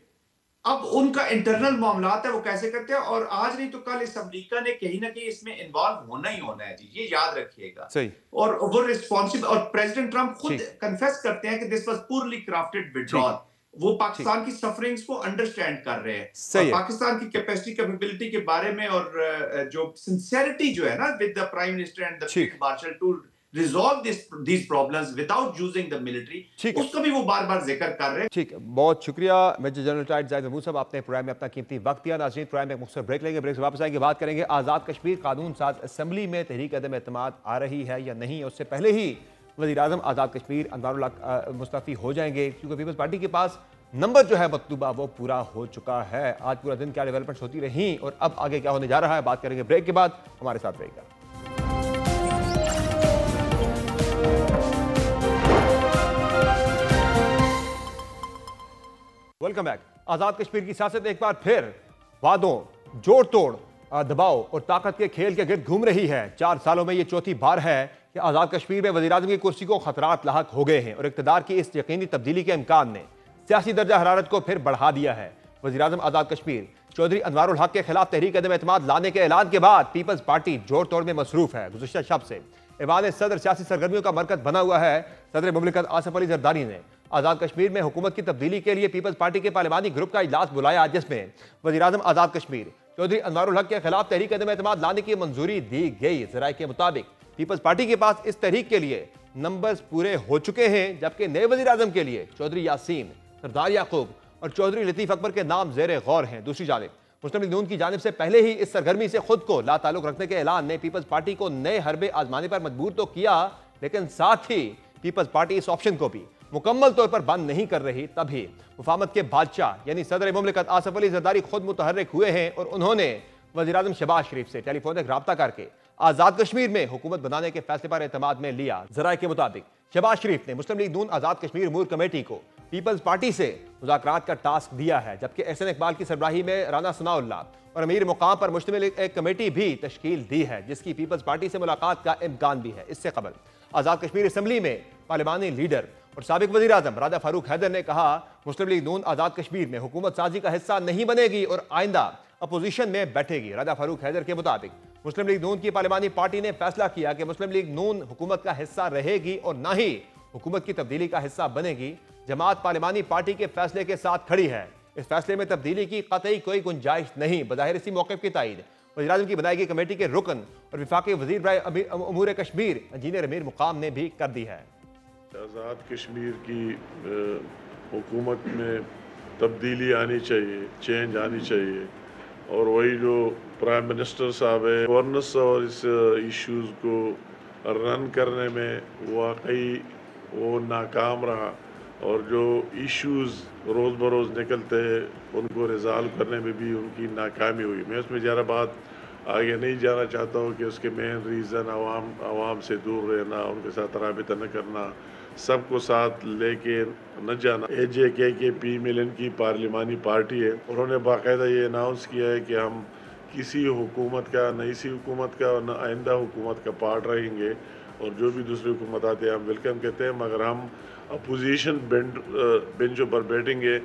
अब उनका इंटरनल मामलात है, वो कैसे करते हैं, और आज नहीं तो कल इस अमेरिका ने कहीं ना कहीं इसमें इन्वॉल्व होना ही होना है जी, ये याद रखिएगा। सही। और वो रिस्पॉन्सिबल, और प्रेसिडेंट ट्रंप खुद ठीक कन्फेस करते हैं कि दिस वाज पुअरली क्राफ्टेड ठीक विड्रॉल। वो ठीक पाकिस्तान की सफरिंग्स को अंडरस्टैंड कर रहे हैं, और सही है। पाकिस्तान की कैपेसिटी कैपेबिलिटी के बारे में, और जो सिंसेरिटी जो है ना with the prime minister and the ठीक field marshal to resolve these problems without using the military, ठीक है। उसका भी वो बार बार जिक्र कर रहे हैं। ठीक है, बहुत शुक्रिया major general retired Zahid Mahmood साहब, आपने प्रोग्राम में अपना कीमती वक्त दिया। नाज़रीन, प्रोग्राम में एक मुख्तसर ब्रेक लेंगे, ब्रेक से वापस आएंगे, बात करेंगे आज़ाद कश्मीर कानून साज असम्बली में तहरीक अदम एतमाद आ रही है या नहीं। उससे पहले ही वज़ीर आज़म आज़ाद कश्मीर अनवारुल हक मुस्तफ़ी हो जाएंगे, क्योंकि पीपल्स पार्टी के पास नंबर जो है मतलूबा वो पूरा हो चुका है। आज पूरा दिन क्या डेवलपमेंट्स होती रही और अब आगे क्या होने जा रहा है, बात करेंगे ब्रेक के बाद। हमारे साथ रहेगा। Welcome back. आजाद कश्मीर की सियासत एक बार फिर वादों, जोड़ तोड़, दबाव और ताकत के खेल के गिर्द घूम रही है। 4 सालों में यह चौथी बार है कि आजाद कश्मीर में वज़ीर आज़म की कुर्सी को खतरात लाहक हो गए हैं और इक़्तिदार की इस यकीनी तब्दीली के इम्कान ने सियासी दर्जा हरारत को फिर बढ़ा दिया है। वज़ीर आज़म आजाद कश्मीर चौधरी अनवारुल हक के खिलाफ तहरीक अदम एतमाद लाने के ऐलान के बाद पीपल्स पार्टी जोड़ तोड़ में मसरूफ है। गुज़िश्ता शब से ऐवान सदर सियासी सरगर्मियों का मरकज बना हुआ है। सदर मुमलिकत आसिफ अली जरदारी ने आज़ाद कश्मीर में हुकूमत की तब्दीली के लिए पीपल्स पार्टी के पार्लिमानी ग्रुप का इजलास बुलाया, जिसमें वज़ीर आज़म आज़ाद कश्मीर चौधरी अनवारुल हक के खिलाफ तहरीक अदम एतमाद लाने की मंजूरी दी गई। ज़राए के मुताबिक पीपल्स पार्टी के पास इस तहरीक के लिए नंबर्स पूरे हो चुके हैं, जबकि नए वज़ीर आज़म के लिए चौधरी यासीन, सरदार याकूब और चौधरी लतीफ़ अकबर के नाम ज़ेर गौर हैं। दूसरी जानिब मुस्लिम लीग नून की जानिब से पहले ही इस सरगर्मी से खुद को लाताल्लुक रखने के ऐलान ने पीपल्स पार्टी को नए हरबे आजमाने पर मजबूर तो किया, लेकिन साथ ही पीपल्स पार्टी इस ऑप्शन को भी मुकम्मल तौर पर बंद नहीं कर रही। तभी मुफाहमत के बादशाह यानी सदर मुमलिकत आसिफ अली जरदारी खुद मुतहर्रिक हुए हैं और उन्होंने वज़ीर आज़म शहबाज शरीफ से टेलीफोनिक रब्ता करके आज़ाद कश्मीर में हुकूमत बनाने के फैसले पर एतमाद में लिया। ज़राए के मुताबिक शहबाज शरीफ ने मुस्लिम लीग नून आज़ाद कश्मीर उमूर कमेटी को पीपल्स पार्टी से मुज़ाकरात का टास्क दिया है, जबकि एहसन इकबाल की सरबराही में राना सनाउल्लाह और अमीर मुकाम पर मुश्तमिल एक कमेटी भी तश्कील दी है, जिसकी पीपल्स पार्टी से मुलाकात का इम्कान भी है। इससे कबल आज़ाद कश्मीर असम्बली में पार्लिमानी लीडर और साबिक वज़ीर आज़म राजा फारूक हैदर ने कहा, मुस्लिम लीग नून आज़ाद कश्मीर में हुकूमत साजी का हिस्सा नहीं बनेगी और आइंदा अपोजिशन में बैठेगी। राजा फारूक हैदर के मुताबिक मुस्लिम लीग नून की पार्लिमानी पार्टी ने फैसला किया कि मुस्लिम लीग नून हुकूमत का हिस्सा रहेगी और न ही हुकूमत की तब्दीली का हिस्सा बनेगी। जमात पार्लिमानी पार्टी के फैसले के साथ खड़ी है। इस फैसले में तब्दीली की कतई कोई गुंजाइश नहीं। बज़ाहिर इसी मौक़िफ़ की तायीद वज़ीर आज़म की बनाई गई कमेटी के रुकन और वफाकी वज़ीर उमूर कश्मीर इंजीनियर अमीर मुकाम ने भी कर दी है। आज़ाद कश्मीर की हुकूमत में तब्दीली आनी चाहिए, चेंज आनी चाहिए, और वही जो प्राइम मिनिस्टर साहब है गवर्नेंस और इस इश्यूज़ को रन करने में वाकई वो नाकाम रहा, और जो इश्यूज़ रोज़ बरोज़ निकलते हैं उनको रिज़ॉल्व करने में भी उनकी नाकामी हुई। मैं उसमें ज़रा बात आगे नहीं जाना चाहता हूँ कि उसके मेन रीज़न आवाम से दूर रहना, उनके साथ राबिता न करना, सबको साथ लेके न जाना। AJKK मिलन की पार्लिमानी पार्टी है, उन्होंने बाकायदा ये अनाउंस किया है कि हम किसी हुकूमत का, न इसी हुकूमत का और न आइंदा हुकूमत का पार्ट रहेंगे, और जो भी दूसरी हुकूमत आते हैं हम वेलकम कहते हैं, मगर हम अपोजिशन बेंचों पर बैठेंगे।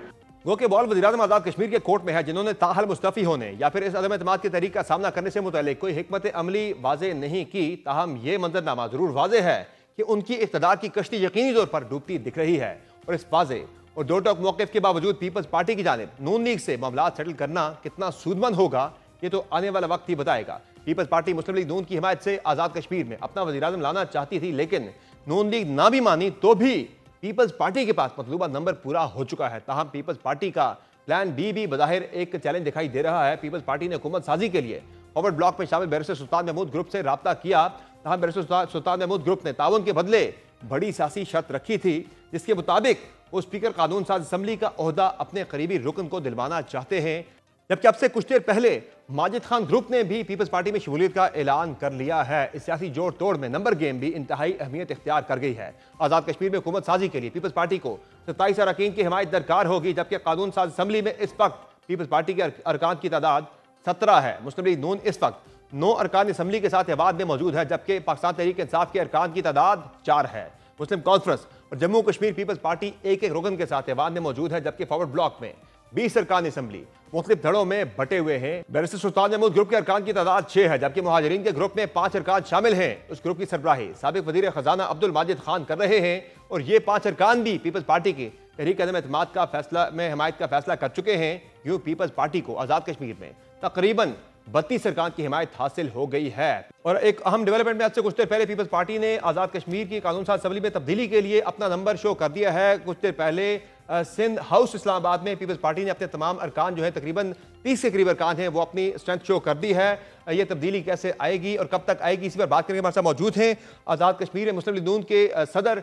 वो के बॉल वज़ीर आज़म आज़ाद कश्मीर के कोर्ट में है, जिन्होंने ताहल मुस्तफ़ी होने या फिर इस अदम एतमाद के तहरीक का सामना करने से मुतल्लिक कोई हिकमत अमली वाज़े नहीं की। ताहम ये मंजरनामा ज़रूर वाज़े है कि उनकी इक़्तिदार की कश्ती यकीनी तौर पर डूबती दिख रही है, और इस वाज़े और दो टोक मौक़िफ़ के बावजूद पीपल्स पार्टी की जानिब नून लीग से मामला सेटल करना कितना सूदमंद होगा, ये तो आने वाला वक्त ही बताएगा। पीपल्स पार्टी मुस्लिम लीग नून की हिमायत से आज़ाद कश्मीर में अपना वज़ीर आज़म लाना चाहती थी, लेकिन नून लीग ना भी मानी तो भी पीपल्स पार्टी के पास मतलूबा नंबर पूरा हो चुका है। ताहम पीपल्स पार्टी का प्लान बी भी बज़ाहिर एक चैलेंज दिखाई दे रहा है। पीपल्स पार्टी ने हुकूमत साजी के लिए फॉरवर्ड ब्लॉक में शामिल बैरिस्टर सुल्तान महमूद ग्रुप से रब्ता किया। ताहम बैरिस्टर सुल्तान महमूद ग्रुप ने ताउन के बदले बड़ी सियासी शर्त रखी थी, जिसके मुताबिक वो स्पीकर कानून साज असम्बली का ओहदा अपने करीबी रुकन को दिलवाना चाहते हैं। जबकि अब से कुछ देर पहले माजिद खान ग्रुप ने भी पीपल्स पार्टी में शमूलियत का ऐलान कर लिया है। इस सियासी जोड़ तोड़ में नंबर गेम भी इंतहाई अहमियत इख्तियार कर गई है। आज़ाद कश्मीर में हुकूमत साजी के लिए पीपल्स पार्टी को 27 अरकान की हिमायत दरकार होगी, जबकि कानून साज असम्बली में इस वक्त पीपल्स पार्टी के अरकान की तादाद 17 है। मुस्लिम लीग नून इस वक्त 9 अरकान असम्बली के साथ अहवाद में मौजूद है, जबकि पाकिस्तान तहरीक इंसाफ के अरकान की तादाद 4 है। मुस्लिम कॉन्फ्रेंस और जम्मू कश्मीर पीपल्स पार्टी एक एक रुकन के साथ अहवाद में मौजूद है, जबकि फॉरवर्ड ब्लॉक में 20 अरकान असम्बली मुख्तलिफ धड़ों में बटे हुए हैं। बैरिस्टर सुल्तान महमूद ग्रुप के अरकान की तादाद 6 है, जबकि मुहाजिरीन के ग्रुप में 5 अरकान शामिल हैं। उस ग्रुप की सरबराही साबिक वजीर खजाना अब्दुल माजिद खान कर रहे हैं और ये 5 अरकान भी पीपल्स पार्टी के तहरीक अदम एतमाद का फैसला में हिमायत का फैसला कर चुके हैं। यूं पीपल्स पार्टी को आज़ाद कश्मीर में तकरीबन 32 अरकान की हिमायत हासिल हो गई है। और एक अहम डेवलपमेंट में आज से कुछ देर पहले पीपल्स पार्टी ने आज़ाद कश्मीर की कानून साज असम्बली में तब्दीली के लिए अपना नंबर शो कर दिया है। कुछ देर पहले सिंध हाउस इस्लामाबाद में पीपल्स पार्टी ने अपने तमाम अरकान जो है तकरीबन 30 के करीब अरकान हैं वो अपनी स्ट्रेंथ शो कर दी है। ये तब्दीली कैसे आएगी और कब तक आएगी, इसी पर बात करने के हमारे साथ मौजूद हैं आज़ाद कश्मीर मुस्लिम लीग नून के सदर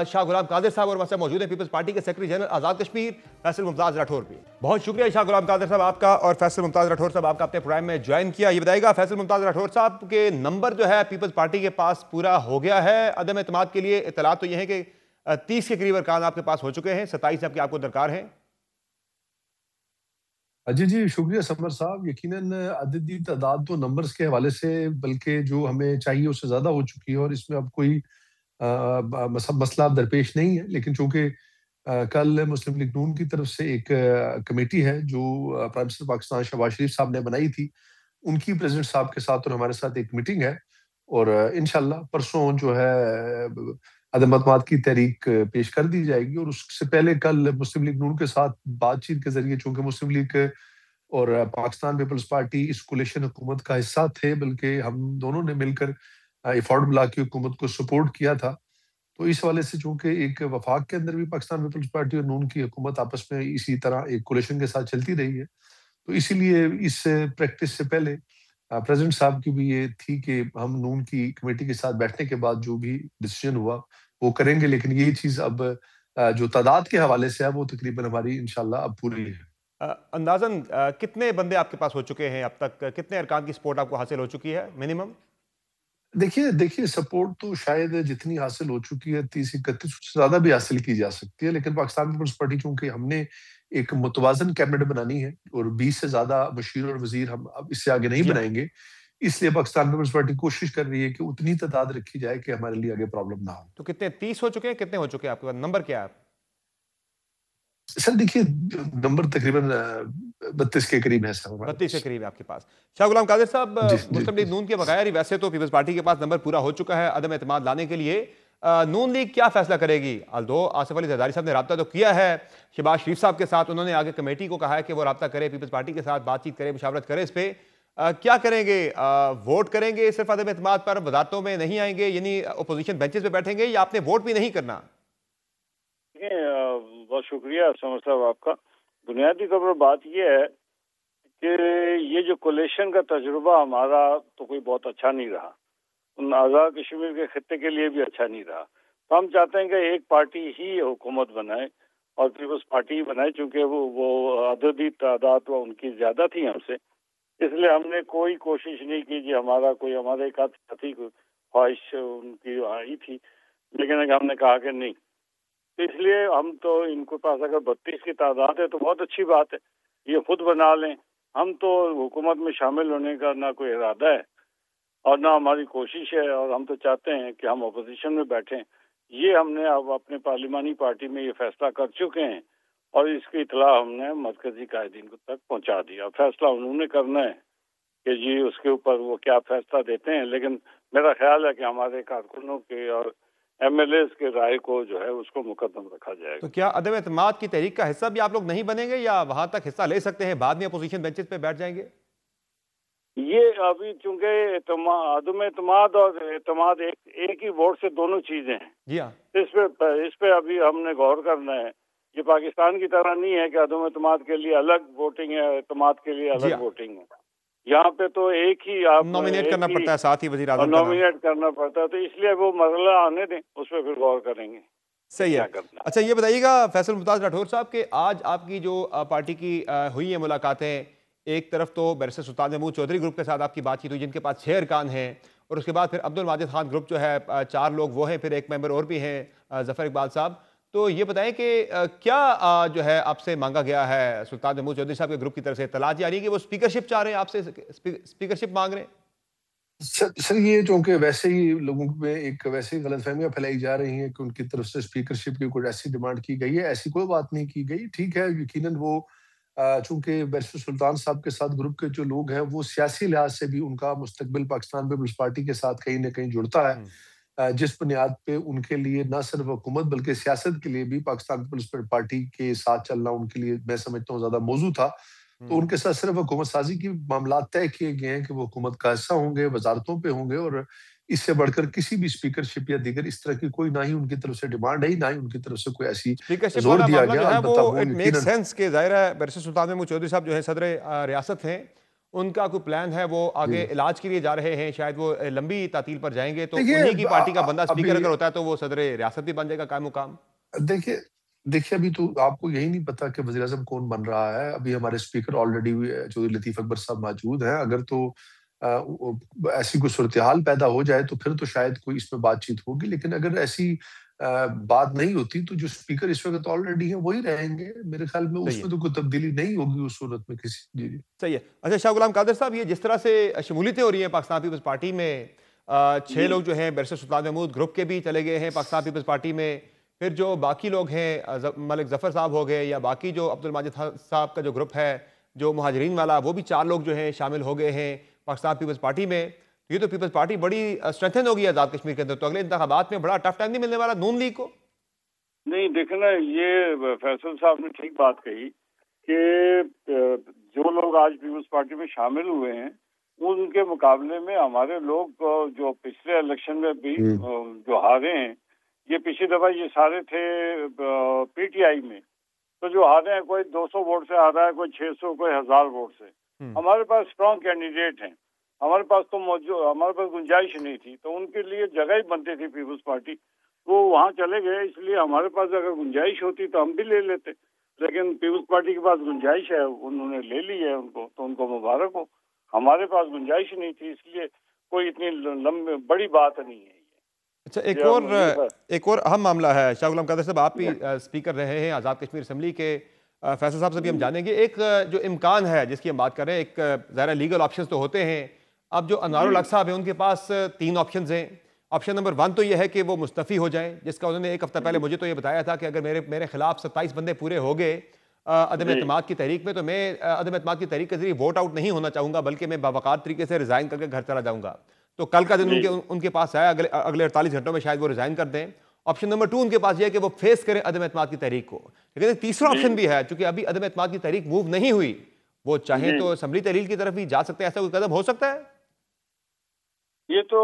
शाह गुलाम कादिर साहब और हमारे साथ मौजूद हैं पीपल्स पार्टी के सेक्रेटरी जनरल आज़ाद कश्मीर फैसल मुमताज़ राठौर भी। बहुत शुक्रिया शाह गुलाम कादिर साहब आपका और फैसल मुमताज़ राठौर साहब आपका अपने प्रोग्राम में ज्वाइन किया। ये बताइएगा फैसल मुमताज़ राठौर साहब के नंबर जो है पीपल्स पार्टी के पास पूरा हो गया है अदम एतमाद के लिए। इतला तो यह है कि 30 के करीब अरकान आपके पास हो चुके हैं, 27 जबकि आपको दरकार है। जी जी शुक्रिया समर साहब। यकीनन अददी तादाद तो नंबर्स के हवाले से बल्कि जो हमें चाहिए उससे ज़्यादा हो चुकी है और इसमें अब कोई मसला अब दरपेश नहीं है। लेकिन चूंकि कल मुस्लिम लीग नून की तरफ से एक कमेटी है जो प्राइम मिनिस्टर पाकिस्तान शहबाज शरीफ साहब ने बनाई थी, उनकी प्रेसिडेंट साहब के साथ और हमारे साथ एक मीटिंग है और इंशाल्लाह परसों जो है अदम एतमाद की तहरीक पेश कर दी जाएगी। और उससे पहले कल मुस्लिम लीग नून के साथ बातचीत के जरिए, चूंकि मुस्लिम लीग और पाकिस्तान पीपल्स पार्टी इस कोलिशन हुकूमत का हिस्सा थे, बल्कि हम दोनों ने मिलकर अफोर्डेबल की हुकूमत को सपोर्ट किया था, तो इस हवाले से चूंकि एक वफाक के अंदर भी पाकिस्तान पीपल्स पार्टी और नून की हुकूमत आपस में इसी तरह एक कोलिशन के साथ चलती रही है, तो इसीलिए इस प्रैक्टिस से पहले प्रेसिडेंट साहब की भी ये थी कि हम नून की कमेटी के साथ बैठने के बाद जो भी डिसीजन हुआ वो करेंगे। लेकिन ये चीज अब जो तादाद के हवाले से है वो तकरीबन हमारी इंशाल्लाह अब पूरी है। अंदाजन कितने बंदे आपके पास हो चुके हैं अब तक, कितने अरकान की सपोर्ट आपको हासिल हो चुकी है मिनिमम? देखिए सपोर्ट तो शायद जितनी हासिल हो चुकी है 30-31 से ज्यादा भी हासिल की जा सकती है, लेकिन पाकिस्तान पीपल्स पार्टी चूंकि हमने एक मुतवाजन कैबिनेट बनानी है और 20 से ज्यादा मुशीर और वजीर हम अब इससे आगे नहीं बनाएंगे, इसलिए पाकिस्तान पीपल्स पार्टी कोशिश कर रही है कि उतनी तादाद रखी जाए कि हमारे लिए आगे प्रॉब्लम ना हो। तो कितने 30 हो चुके हैं, कितने हो चुके हैं आपके पास, नंबर क्या है? सर देखिए नंबर तकरीबन 32 के करीब है सर। 32 के करीब है आपके पास। शाह गुलाम कादिर साहब, जी, मुस्लिम जी। लीग नून के बगैर ही वैसे तो पीपल्स पार्टी के पास नंबर पूरा हो चुका है अदम एतमाद लाने के लिए। नून लीग क्या फैसला करेगी? अल्दो आसिफ अली जरदारी साहब ने रब्ता तो किया है शहबाज शरीफ साहब के साथ, उन्होंने आगे कमेटी को कहा है कि वो रब्ता करे, पीपल्स पार्टी के साथ बातचीत करे, मुशावरत करे इस पर। क्या करेंगे? वोट करेंगे सिर्फ अदम एतमाद पर, वजारतों में नहीं आएंगे, यानी अपोजिशन बेंचेस पे बैठेंगे, या आपने वोट भी नहीं करना? बहुत शुक्रिया समर साहब आपका। बुनियादी तौर पर बात यह है कि ये जो कोलेशन का तजुर्बा हमारा तो कोई बहुत अच्छा नहीं रहा, आज़ाद कश्मीर के खत्ते के लिए भी अच्छा नहीं रहा। तो हम चाहते हैं कि एक पार्टी ही हुकूमत बनाए और पीपल्स पार्टी ही बनाए, चूंकि वो अददी तादाद तो उनकी ज्यादा थी हमसे, इसलिए हमने कोई कोशिश नहीं की कि हमारे एक आध साथी को ख्वाहिश उनकी आई थी, लेकिन हमने कहा कि नहीं। तो इसलिए हम तो इनको पास अगर 32 की तादाद है तो बहुत अच्छी बात है, ये खुद बना लें। हम तो हुकूमत में शामिल होने का ना कोई इरादा है और ना हमारी कोशिश है, और हम तो चाहते हैं कि हम अपोजिशन में बैठें। ये हमने अब अपने पार्लिमानी पार्टी में ये फैसला कर चुके हैं और इसकी इतला हमने मरकजी कायदीन को तक पहुंचा दिया। फैसला उन्होंने करना है कि जी उसके ऊपर वो क्या फैसला देते हैं, लेकिन मेरा ख्याल है कि हमारे कारकुनों के और MLAs के राय को जो है उसको मुकद्दम रखा जाएगा। तो क्या अदम एतमाद की तहरीक का हिस्सा भी आप लोग नहीं बनेंगे, या वहां तक हिस्सा ले सकते हैं, बाद में अपोजिशन बेंचेस पे बैठ जाएंगे? ये अभी चूंकि अदम एतमाद और एतमाद एक ही वोट से दोनों चीजें हैं। जी हाँ, इस पे अभी हमने गौर करना है। ये पाकिस्तान की तरह नहीं है कि अदम एतमाद के लिए अलग वोटिंग है, एतमाद के लिए अलग वोटिंग है। यहाँ पे तो एक ही आप नॉमिनेट करना पड़ता है, साथ ही वजीर आज़म नॉमिनेट करना पड़ता है, तो इसलिए वो मसला आने दें, उस पर फिर गौर करेंगे। सही है। अच्छा ये बताइएगा फैसल मुमताज राठौर साहब के आज आपकी जो पार्टी की हुई है मुलाकातें, एक तरफ तो बैरिस्टर सुल्तान महमूद चौधरी ग्रुप के साथ आपकी बातचीत हुई जिनके पास 6 अरकान हैं, और उसके बाद फिर अब्दुल माजिद खान ग्रुप जो है 4 लोग वो हैं, फिर एक मेंबर और भी हैं ज़फ़र इकबाल साहब। तो ये बताएं कि क्या जो है आपसे मांगा गया है सुल्तान महमूद चौधरी साहब के ग्रुप की तरफ से? इत्तला जा रही है कि वो स्पीकरशिप चाह रहे हैं आपसे, स्पीकरशिप मांग रहे हैं? सर ये चूंकि वैसे ही लोगों में एक वैसे ही गलतफहमियां फैलाई जा रही हैं कि उनकी तरफ से स्पीकरशिप की कोई ऐसी डिमांड की गई है, ऐसी कोई बात नहीं की गई। ठीक है, यकीनन वो चूंकि बैरिस्टर सुल्तान साहब के साथ ग्रुप के जो लोग हैं वो सियासी लिहाज से भी उनका मुस्तकबिल पाकिस्तान पीपल्स पार्टी के साथ कहीं ना कहीं जुड़ता है, जिस बुनियाद पे उनके लिए न सिर्फ हुकूमत बल्कि सियासत के लिए भी पाकिस्तान पीपल्स पार्टी के साथ चलना उनके लिए मैं समझता हूँ ज्यादा मौजू था। तो उनके साथ सिर्फ हुकूमत साजी की मामला तय किए गए हैं कि वो हुकूमत का हिस्सा होंगे, वजारतों पे होंगे, और इससे बढ़कर किसी भी स्पीकरशिप या दीगर इस तरह की कोई ना ही उनकी तरफ से डिमांड है, ना ही उनकी तरफ से कोई ऐसी स्पीकरशिप जोर वाला दिया मामला गया। जो है वो अलबत्ता वो इट मेक यकीनन सेंस कि ज़ाहिर है बैरिस्टर सुल्तान महमूद चौधरी साहब जो है सदर रियासत हैं, उनका कोई प्लान है, वो आगे जी। इलाज के लिए जा रहे हैं, शायद वो लंबी तातील पर जाएंगे, तो देखिए उन्हीं की पार्टी का बंदा अभी स्पीकर अगर होता है तो वो सदर रियासत भी बन जाएगा कायम मुकाम। देखिए देखिए अभी तो आपको यही नहीं पता कि वज़ीर आज़म कौन बन रहा है। अभी हमारे स्पीकर ऑलरेडी चौधरी लतीफ़ अकबर साहब मौजूद हैं। अगर तो ऐसी कोई सूरत-ए-हाल पैदा हो जाए तो फिर तो शायद कोई इसमें बातचीत होगी। लेकिन अगर ऐसी बात नहीं होती तो जो स्पीकर इस वक़्त ऑलरेडी हैं वही रहेंगे। मेरे ख़्याल में सही है, उसमें तो कोई तब्दीली नहीं होगी उस सूरत में किसी। जी, जी। सही है। अच्छा शाह गुलाम कादिर साहब, ये जिस तरह से शमूलियतें हो रही हैं पाकिस्तान पीपल्स पार्टी में, 6 लोग जो हैं बैरिस्टर सुल्तान महमूद ग्रुप के भी चले गए हैं पाकिस्तान पीपल्स पार्टी में, फिर जो बाकी लोग हैं मलिक ज़फ़र साहब हो गए, या बाकी जो अब्दुल माजिद साहब का जो ग्रुप है जो मुहाजिरीन वाला, वो भी 4 लोग जो हैं शामिल हो गए हैं पाकिस्तान पीपल्स पार्टी में। ये तो पीपल्स पार्टी बड़ी स्ट्रेंथन होगी आज़ाद कश्मीर के अंदर, तो अगले इंतखाबात में बड़ा टफ टाइम नहीं मिलने वाला नून लीग को? नहीं, देखना, ये फैसल साहब ने ठीक बात कही कि जो लोग आज पीपल्स पार्टी में शामिल हुए हैं उनके मुकाबले में हमारे लोग जो पिछले इलेक्शन में भी जो हारे हैं, ये पिछली दफा ये सारे थे पीटीआई में, तो जो हारे हैं कोई 200 वोट से हारा है, कोई 600, कोई 1000 वोट से। हमारे पास स्ट्रॉन्ग कैंडिडेट हैं, हमारे पास तो हमारे पास गुंजाइश नहीं थी, तो उनके लिए जगह ही बनती थी पीपल्स पार्टी, वो वहाँ चले गए। इसलिए हमारे पास अगर गुंजाइश होती तो हम भी ले लेते, लेकिन पीपल्स पार्टी के पास गुंजाइश है, उन्होंने ले ली है उनको, तो उनको मुबारक हो। हमारे पास गुंजाइश नहीं थी, इसलिए कोई इतनी लंबी बड़ी बात नहीं है। अच्छा, एक और अहम मामला है शाह गुलाम कादिर साहब, आप भी स्पीकर रहे हैं आज़ाद कश्मीर असम्बली के, फैसल साहब से भी हम जानेंगे एक जो इम्कान है जिसकी हम बात कर रहे हैं, एक ज़रा लीगल ऑप्शंस तो होते हैं। अब जो अनवारुल हक साहब हैं उनके पास 3 ऑप्शंस हैं। ऑप्शन नंबर 1 तो ये है कि वो मुस्तफ़ी हो जाएं, जिसका उन्होंने एक हफ्ता पहले मुझे तो ये बताया था कि अगर मेरे खिलाफ 27 बंदे पूरे हो गए अदम एतमाद की तहरीक में, तो मैं अदम एतमाद की तहरीक के जरिए वोट आउट नहीं होना चाहूँगा, बल्कि मैं बावकात तरीके से रिज़ाइन करके घर चला जाऊँगा। तो कल का दिन उनके पास आया, अगले 48 घंटों में शायद वो रिज़ाइन कर दें। ऑप्शन नंबर 2 उनके पास यह है कि वो फेस करें अदम एतमाद की तहरीक को। लेकिन एक तीसरा ऑप्शन भी है, चूंकि अभी अदम एतमाद की तहरीक मूव नहीं हुई, वो चाहे तो असम्बली तहरील की तरफ भी जा सकते हैं। ऐसा कोई कदम हो सकता है? ये तो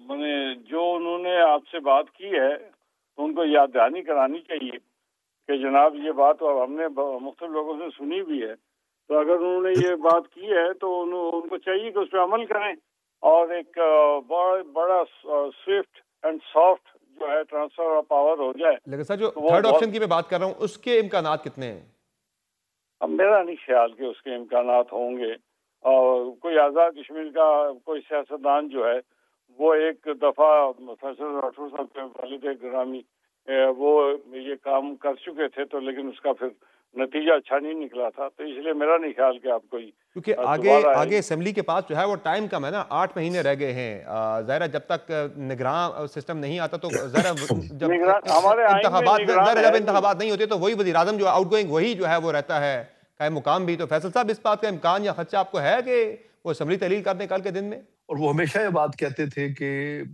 मैंने जो उन्होंने आपसे बात की है तो उनको याद दहानी करानी चाहिए कि जनाब ये बात हमने मुख्तलिफ लोगों से सुनी भी है, तो अगर उन्होंने ये बात की है तो उनको चाहिए कि उस पर अमल करें और एक बड़ा स्विफ्ट एंड सॉफ्ट जो है ट्रांसफर ऑफ पावर हो जाए। लेकिन सर जो थर्ड ऑप्शन की मैं बात कर रहा हूँ उसके इम्कानात कितने हैं? अब मेरा नहीं ख्याल कि उसके इम्कानात होंगे। और कोई आज़ाद कश्मीर का कोई सियासतदान जो है वो एक दफ़ा फैसल राठौर साहब के वालिद गिरामी वो ये काम कर चुके थे, तो लेकिन उसका फिर नतीजा अच्छा नहीं निकला था, तो इसलिए मेरा नहीं ख्याल कि आप कोई, क्योंकि आगे असेंबली के पास जो है वो टाइम कम है ना, 8 महीने रह गए हैं। ज़ाहिर जब तक निगरान सिस्टम नहीं आता तो ज़रा जब इंतखाबात नहीं होते तो वही वज़ीर आज़म जो आउटगोइंग वही जो है वो रहता है कायम मुकाम भी। तो फैसल साहब, इस बात का इम्कान या खदशा आपको है कि वो असम्बली तहलील कर दें कल के दिन में? और वो हमेशा ये बात कहते थे कि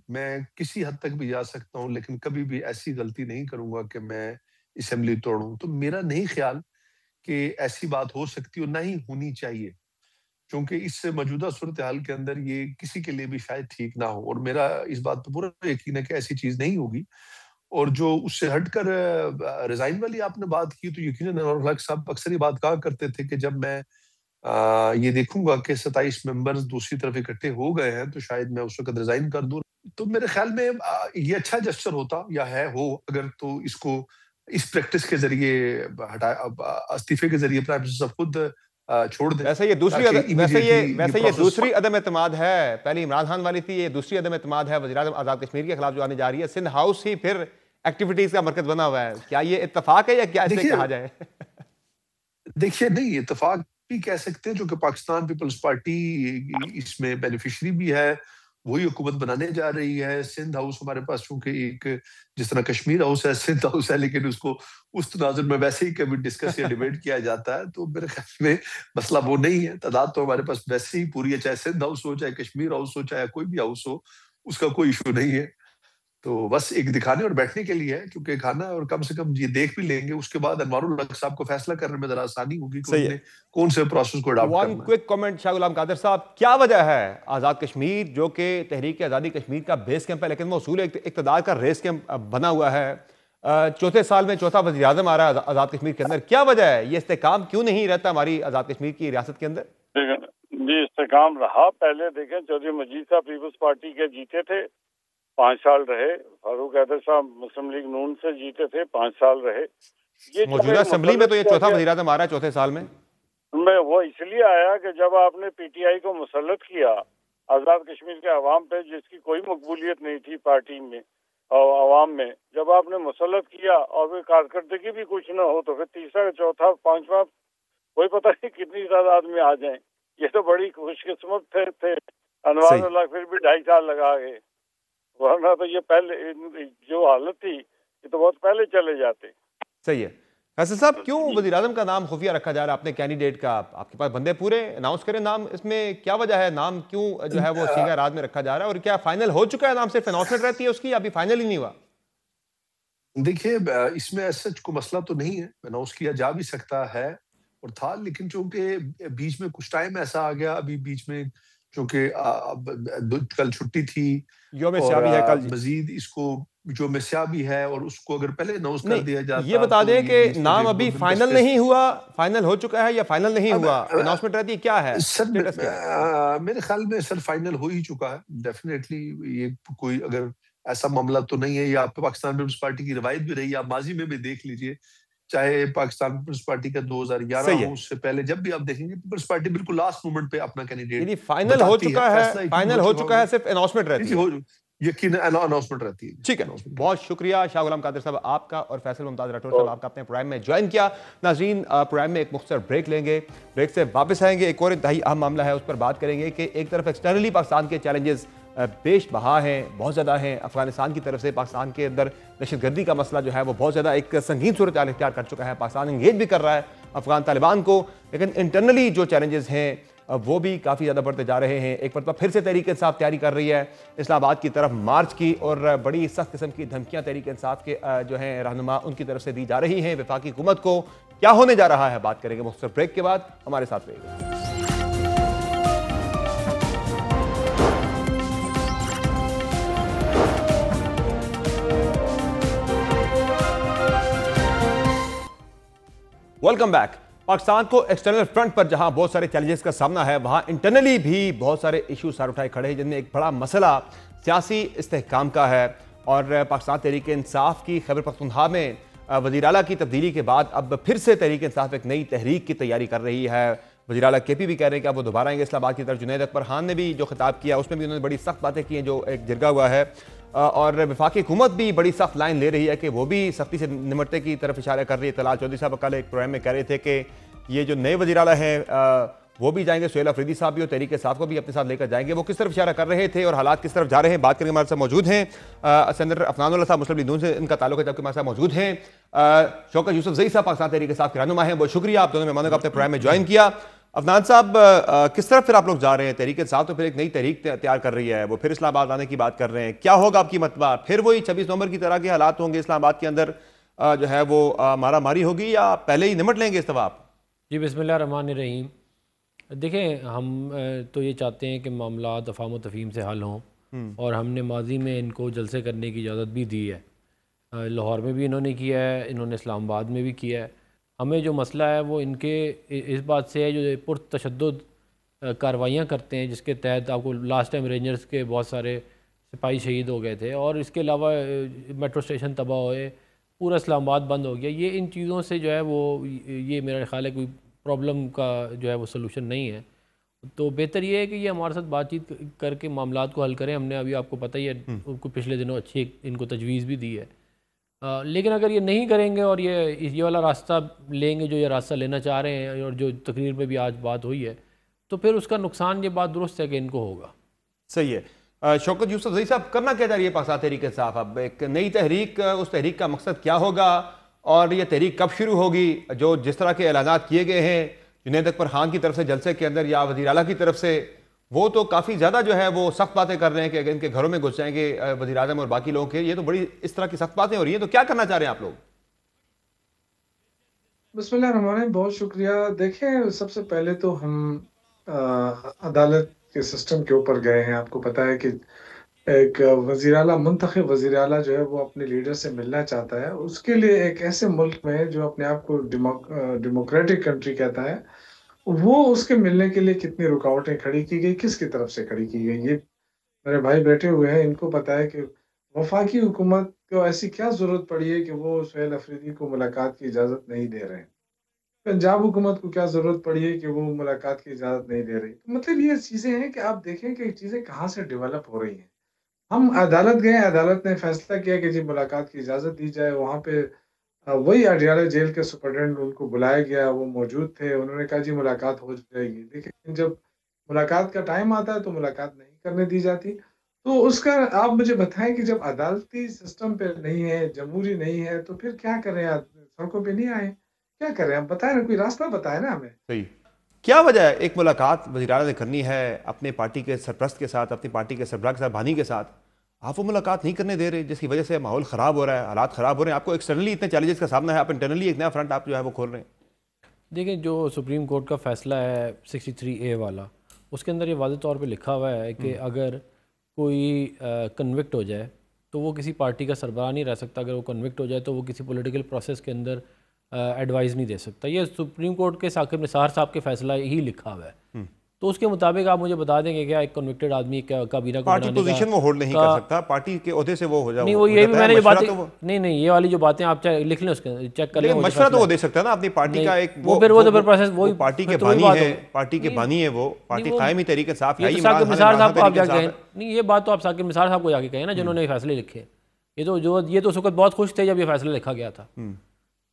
मैं किसी हद तक भी जा सकता हूँ लेकिन कभी भी ऐसी गलती नहीं करूंगा कि मैं असेंबली तोड़ूं। तो मेरा नहीं ख्याल कि ऐसी बात हो सकती और ना ही होनी चाहिए, क्योंकि इस मौजूदा सूरत हाल के अंदर ये किसी के लिए भी शायद ठीक ना हो। और मेरा इस बात पर पूरा यकीन है कि ऐसी चीज नहीं होगी। और जो उससे हटकर रिजाइन वाली आपने बात की, तो यकीनन अनवर हक साहब अक्सर ये बात कहा करते थे कि जब मैं ये देखूंगा कि 27 मेंबर्स दूसरी तरफ इकट्ठे हो गए हैं तो शायद मैं उस वक्त रिजाइन कर दूं। तो मेरे ख्याल में ये अच्छा जेस्चर होता या हो अगर तो इसको इस प्रैक्टिस के जरिए इस्तीफे के जरिए प्राइम मिनिस्टर खुद छोड़ दें। वैसे ये दूसरी अदम एतमाद है। पहली इमरान खान वाली थी, ये दूसरी अदम एतमाद है वज़ीर आज़म आज़ाद कश्मीर के खिलाफ जो आने जा रही है। सिंध हाउस ही फिर एक्टिविटीज का मरकज बना हुआ है। क्या ये इत्तेफाक है या क्या इसे कहा जाए? देखिए नहीं, इत्तेफाक भी कह सकते हैं, जो कि पाकिस्तान पीपल्स पार्टी इसमें बेनिफिशरी भी है, वही हुकूमत बनाने जा रही है। सिंध हाउस हमारे पास चूंकि एक जिस तरह कश्मीर हाउस है, सिंध हाउस है, लेकिन उसको उस तनाजुर में वैसे ही कभी डिस्कस या डिबेट किया जाता है, तो मेरे ख्याल में मसला वो नहीं है। तादाद तो हमारे पास वैसे ही पूरी है, चाहे सिंध हाउस हो, चाहे कश्मीर हाउस हो, चाहे कोई भी हाउस हो, उसका कोई इशू नहीं है। तो बस एक दिखाने और बैठने के लिए है, क्योंकि खाना और कम से कम ये देख भी लेंगे, उसके बाद अनवारुल हक साहब को फैसला करने में जरा आसानी होगी कि सही उन्होंने कौन से प्रोसेस को अडॉप्ट वन करना है। क्विक कमेंट शाह गुलाम कादिर साहब, क्या वजह है आज़ाद कश्मीर जो कि तहरीक आज़ादी कश्मीर का बेस कैंप है, लेकिन वो उसूल इक़्तिदार का रेस कैंप बना हुआ है, चौथे साल में चौथा वज़ीर आज़म आ रहा है आज़ाद कश्मीर के अंदर, क्या वजह है? ये इस्तेकाम क्यों नहीं रहता हमारी आज़ाद कश्मीर की रियासत के अंदर? जी इस्तेकाम रहा। पहले देखें, चौधरी मजीद साहब पीपल्स पार्टी के जीते थे, 5 साल रहे। फारूक हैदर साहब मुस्लिम लीग नून से जीते थे, 5 साल रहे। ये मौजूदा असेंबली में तो ये चौथा वज़ीर आज़म आ रहा है चौथे साल में। वो इसलिए आया कि जब आपने पीटीआई को मुसल्लत किया आज़ाद कश्मीर के अवाम पे, जिसकी कोई मकबूलियत नहीं थी पार्टी में और अवाम में, जब आपने मुसल्लत किया और वे कारकर्दगी भी कुछ न हो, तो फिर तीसरा चौथा पांचवा कोई पता नहीं कितनी तादाद में आ जाए। ये तो बड़ी खुशकिस्मत थे अनवारुल्लाह, फिर भी 2.5 साल लगा गए, वरना तो ये पहले जो हालत थी ये तो बहुत पहले चले जाते। सही है। फैसल साहब, क्यों वज़ीर आज़म का नाम खुफिया रखा जा रहा है अपने कैंडिडेट का? आपके पास बंदे पूरे, अनाउंस करें नाम, इसमें क्या वजह है? नाम क्यों जो है वो सीधा राज में रखा जा रहा है, और क्या फाइनल हो चुका है? नाम सिर्फ अनाउंसमेंट रहती है उसकी, अभी फाइनल ही नहीं हुआ? देखिए, इसमें सच को मसला तो नहीं है, अनाउंस किया जा भी सकता है और था, लेकिन चूंकि बीच में कुछ टाइम ऐसा आ गया, अभी बीच में चूंकि कल छुट्टी थी यौम और स्याह भी है कल। मजीद इसको जो मिस्या भी है, और उसको अगर पहले अनाउंस कर दिया जाता, ये बता तो दें ये कि बीच में नाम एक अभी दो दिन फाइनल का नहीं हुआ, फाइनल हो चुका है या फाइनल नहीं हुआ? अनाउंसमेंट रहती है, क्या है सर स्टेटस क्या है? मेरे ख्याल में सर फाइनल हो ही चुका है डेफिनेटली। ये कोई अगर ऐसा मामला तो नहीं है, ये आप पाकिस्तान पीपल्स पार्टी की रवायत भी रही है, आप माजी में भी देख लीजिए, चाहे पाकिस्तान पीपल्स पार्टी का 2011 सही हो, है। उससे पहले जब भी आप देखेंगे, पीपल्स पार्टी बिल्कुल लास्ट मोमेंट पे अपना कैंडिडेट यानी फाइनल हो चुका है, फाइनल हो चुका है, सिर्फ अनाउंसमेंट रहती है। यकीन अनाउंसमेंट रहती है। ठीक है, बहुत शुक्रिया शाह गुलाम कादिर साहब आपका और फैसल मुमताज राठौर साहब आपका अपने प्रोग्राम में ज्वाइन किया। नाज़रीन, प्रोग्राम में एक मुख्तसर ब्रेक लेंगे, ब्रेक से वापस आएंगे, एक और इंतहाई अहम मामला है उस पर बात करेंगे कि एक तरफ एक्सटर्नली पाकिस्तान के चैलेंजेस पेश बहा हैं, बहुत ज़्यादा हैं। अफगानिस्तान की तरफ से पाकिस्तान के अंदर दहशतगर्दी का मसला जो है वो बहुत ज़्यादा एक संगीन सूरत हाल इख्तियार कर चुका है। पाकिस्तान इंगेज भी कर रहा है अफगान तालिबान को, लेकिन इंटरनली जो चैलेंजेस हैं वो भी काफ़ी ज़्यादा बढ़ते जा रहे हैं। एक मरतबा फिर से तहरीक इंसाफ तैयारी कर रही है इस्लामाबाद की तरफ मार्च की, और बड़ी सख्त किस्म की धमकियाँ तहरीक इंसाफ के जो हैं रहनुमा उनकी तरफ से दी जा रही हैं वफाकी हुकूमत को। क्या होने जा रहा है, बात करेंगे मुख्तसर ब्रेक के बाद, हमारे साथ रहिएगा। Welcome back. पाकिस्तान को एक्सटर्नल फ्रंट पर जहां बहुत सारे चैलेंजेस का सामना है, वहां इंटरनली भी बहुत सारे इशू सर उठाए खड़े हैं, जिनमें एक बड़ा मसला सियासी इस्तेहकाम का है। और पाकिस्तान तहरीक इंसाफ की खैबर पख्तूनख्वा में वज़ीर आला की तब्दीली के बाद अब फिर से तहरीक इंसाफ एक नई तहरीक की तैयारी कर रही है। वज़ीर आला के पी भी कह रहे हैं कि अब वो दोबारा आएंगे इस्लामाबाद की तरफ। जुनैद अकबर खान ने भी जो खिताब किया उसमें भी उन्होंने बड़ी सख्त बातें की हैं, जो एक जिरगा हुआ है। और वफाकी हुकूमत भी बड़ी सख्त लाइन ले रही है कि वो भी सख्ती से निमटने की तरफ इशारा कर रही है। तलाल चौधरी साहब कल एक प्रोग्राम में कह रहे थे कि ये जो नए वज़ीर आला हैं वो भी जाएंगे, सुहेल अफरीदी साहब भी और तहरीक इंसाफ को भी अपने साथ लेकर जाएंगे। वो किस तरफ इशारा कर रहे थे और हालात किस तरफ जा रहे हैं, बात करेंगे। हमारे साथ मौजूद हैं सेनेटर अफनानुल्लाह साहब, मुस्लिम लीग नून से इनका ताल्लुक है, जबकि हमारे साथ मौजूद हैं शौकत यूसुफजई साहब, पाकिस्तान तहरीक इंसाफ के रहनुमा हैं। बहुत शुक्रिया आप दोनों मेहमानों का अपने प्रोग्राम में ज्वाइन किया। अफनान साहब, किस तरफ फिर आप लोग जा रहे हैं? तहरीक इंसाफ तो फिर एक नई तहरीक तैयार कर रही है, वो फिर इस्लामाबाद आने की बात कर रहे हैं, क्या होगा आपकी मतबा? फिर वही 26 नवंबर की तरह के हालात होंगे इस्लामाबाद के अंदर, जो है वो मारा मारी होगी, या पहले ही निमट लेंगे इस दफा आप? जी बिस्मिल्लाह रहमान रहीम। देखें, हम तो ये चाहते हैं कि मामला अफ़ाम व तफ़हीम से हल हों, और हमने माजी में इनको जलसे करने की इजाज़त भी दी है। लाहौर में भी इन्होंने किया है, इन्होंने इस्लामाबाद में भी किया है। हमें जो मसला है वो इनके इस बात से है, जो पुरतशद्दुद कार्रवाइयाँ करते हैं, जिसके तहत आपको लास्ट टाइम रेंजर्स के बहुत सारे सिपाही शहीद हो गए थे, और इसके अलावा मेट्रो स्टेशन तबाह हुए, पूरा इस्लामाबाद बंद हो गया। ये इन चीज़ों से जो है वो ये मेरा ख्याल है कोई प्रॉब्लम का जो है वो सलूशन नहीं है। तो बेहतर ये है कि ये हमारे साथ बातचीत करके मामलात को हल करें। हमने अभी आपको पता ही है उनको पिछले दिनों अच्छी इनको तजवीज़ भी दी है। लेकिन अगर ये नहीं करेंगे और ये वाला रास्ता लेंगे जो ये रास्ता लेना चाह रहे हैं और जो तकरीर में भी आज बात हुई है, तो फिर उसका नुकसान, ये बात दुरुस्त है कि इनको होगा। सही है। शौकत यूसुफजई साहब, करना क्या चाहिए पाकिस्तान तहरीक इंसाफ? अब एक नई तहरीक, उस तहरीक का मकसद क्या होगा और ये तहरीक कब शुरू होगी? जो जिस तरह के ऐलानात किए गए हैं जुनैद अकबर खान की तरफ से जलसे के अंदर या वज़ीर आला की तरफ से, वो तो काफ़ी ज़्यादा जो है वो सख्त बातें कर रहे हैं कि अगर इनके घरों में घुस जाएंगे वज़ीर आज़म और बाकी लोगों के, ये तो बड़ी इस तरह की सख्त बातें हो रही हैं। तो क्या करना चाह रहे हैं आप लोग? बिस्मिल्लाहिर्रहमानिर्रहीम, बहुत शुक्रिया। देखें, सबसे पहले तो हम अदालत के सिस्टम के ऊपर गए हैं। आपको पता है कि एक वज़ीर आला, मुंतखब वज़ीर आला जो है वो अपने लीडर से मिलना चाहता है। उसके लिए एक ऐसे मुल्क में जो अपने आप को डेमोक्रेटिक कंट्री कहता है, वो उसके मिलने के लिए कितनी रुकावटें खड़ी की गई, किसकी तरफ से खड़ी की गई, ये मेरे भाई बैठे हुए हैं, इनको पता है कि वफाकी हुकूमत को ऐसी क्या जरूरत पड़ी है कि वो सुहेल अफरीदी को मुलाकात की इजाज़त नहीं दे रहे हैं। पंजाब हुकूमत को क्या ज़रूरत पड़ी है कि वो मुलाकात की इजाज़त नहीं दे रही। तो मतलब ये चीज़ें हैं कि आप देखें कि चीज़ें कहाँ से डेवलप हो रही हैं। हम अदालत गए, अदालत ने फैसला किया कि जी मुलाकात की इजाज़त दी जाए। वहाँ पे वही अडयाला जेल के सुपरटेंडेंट, उनको बुलाया गया, वो मौजूद थे। उन्होंने कहा जी मुलाकात हो जाएगी, लेकिन जब मुलाकात का टाइम आता है तो मुलाकात नहीं करने दी जाती। तो उसका आप मुझे बताएं कि जब अदालती सिस्टम पे नहीं है, जमहूरी नहीं है, तो फिर क्या करें? आप सड़कों पे नहीं आए, क्या करें? आप बताएं ना, कोई रास्ता बताएं ना हमें। सही। क्या वजह है? एक मुलाकात वज़ीर आला ने करनी है अपने पार्टी के सरप्रस्त के साथ, अपनी पार्टी के सरबराह के साथ, बानी के साथ, आप वो मुलाकात नहीं करने दे रहे, जिसकी वजह से माहौल ख़राब हो रहा है, हालात ख़राब हो रहे हैं। आपको एक्सटर्नली इतने चैलेंजेस का सामना है, आप इंटरनली एक नया फ्रंट आप जो है वो खोल रहे हैं। देखिए, जो सुप्रीम कोर्ट का फ़ैसला है 63A वाला, उसके अंदर ये वाज़ेह तौर पे लिखा हुआ है कि अगर कोई कन्विक्ट हो जाए तो वो किसी पार्टी का सरबराह नहीं रह सकता। अगर वो कन्विक्ट हो जाए तो वो किसी पॉलिटिकल प्रोसेस के अंदर एडवाइस नहीं दे सकता। ये सुप्रीम कोर्ट के साकिब निसार साहब के फैसला ही लिखा हुआ है। तो उसके मुताबिक आप मुझे बता देंगे क्या एक कन्विक्टेड आदमी का काबीना को पार्टी बनाने पोजीशन वो होल्ड नहीं कर सकता, पार्टी के ओहदे से वो हो जाए। नहीं, वो ये भी मैंने जो बातें नहीं, ये वाली जो बातें आप लिख लें, उसके चेक कर लें। मशवरा तो वो दे सकता है ना अपनी पार्टी का। एक वो फिर प्रोसेस वही पार्टी के बानी है, पार्टी के बानी है, वो पार्टी कायमी तहरीक इंसाफ। साकिब निसार साहब को आप जाके कहें, नहीं ये बात तो आप साकिब निसार साहब को जाके कहें ना, जिन्होंने फैसले लिखे। ये तो उस वक्त बहुत खुश थे जब ये फैसला लिखा गया था।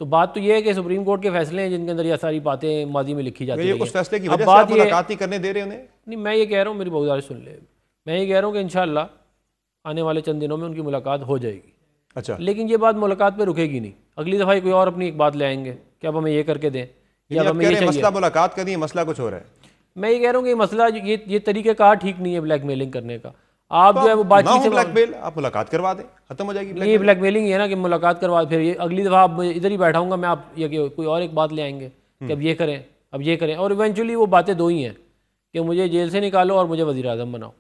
तो बात तो ये है कि सुप्रीम कोर्ट के फैसले हैं जिनके अंदर ये सारी बातें माजी में लिखी जाती हैं। उस फैसले की वजह से आप मुलाकात नहीं करने दे रहे उन्हें? नहीं, मैं ये कह रहा हूँ, मेरी बहुत सुन ले, मैं ये कह रहा हूँ कि इंशाअल्लाह आने वाले चंद दिनों में उनकी मुलाकात हो जाएगी। अच्छा, लेकिन ये बात मुलाकात पे रुकेगी नहीं। अगली दफ़ा कोई और अपनी एक बात ले आएंगे कि अब हमें ये करके दें, या हमें ये चाहिए। मसला मुलाकात का नहीं है, मसला कुछ हो रहा है। मैं ये कह रहा हूँ कि मसला ये तरीक़ेकार ठीक नहीं है ब्लैकमेलिंग करने का। आप जो है वो बातचीत से ब्लैकमेल, आप मुलाकात करवा दें, खत्म हो जाएगी। ये ब्लैकमेलिंग है ना कि मुलाकात करवा, फिर ये अगली दफ़ा आप इधर ही बैठाऊंगा मैं, आप ये कोई और एक बात ले आएंगे कि अब ये करें, अब ये करें, और इवेंचुअली वो बातें दो ही हैं कि मुझे जेल से निकालो और मुझे वज़ीर आज़म बनाओ।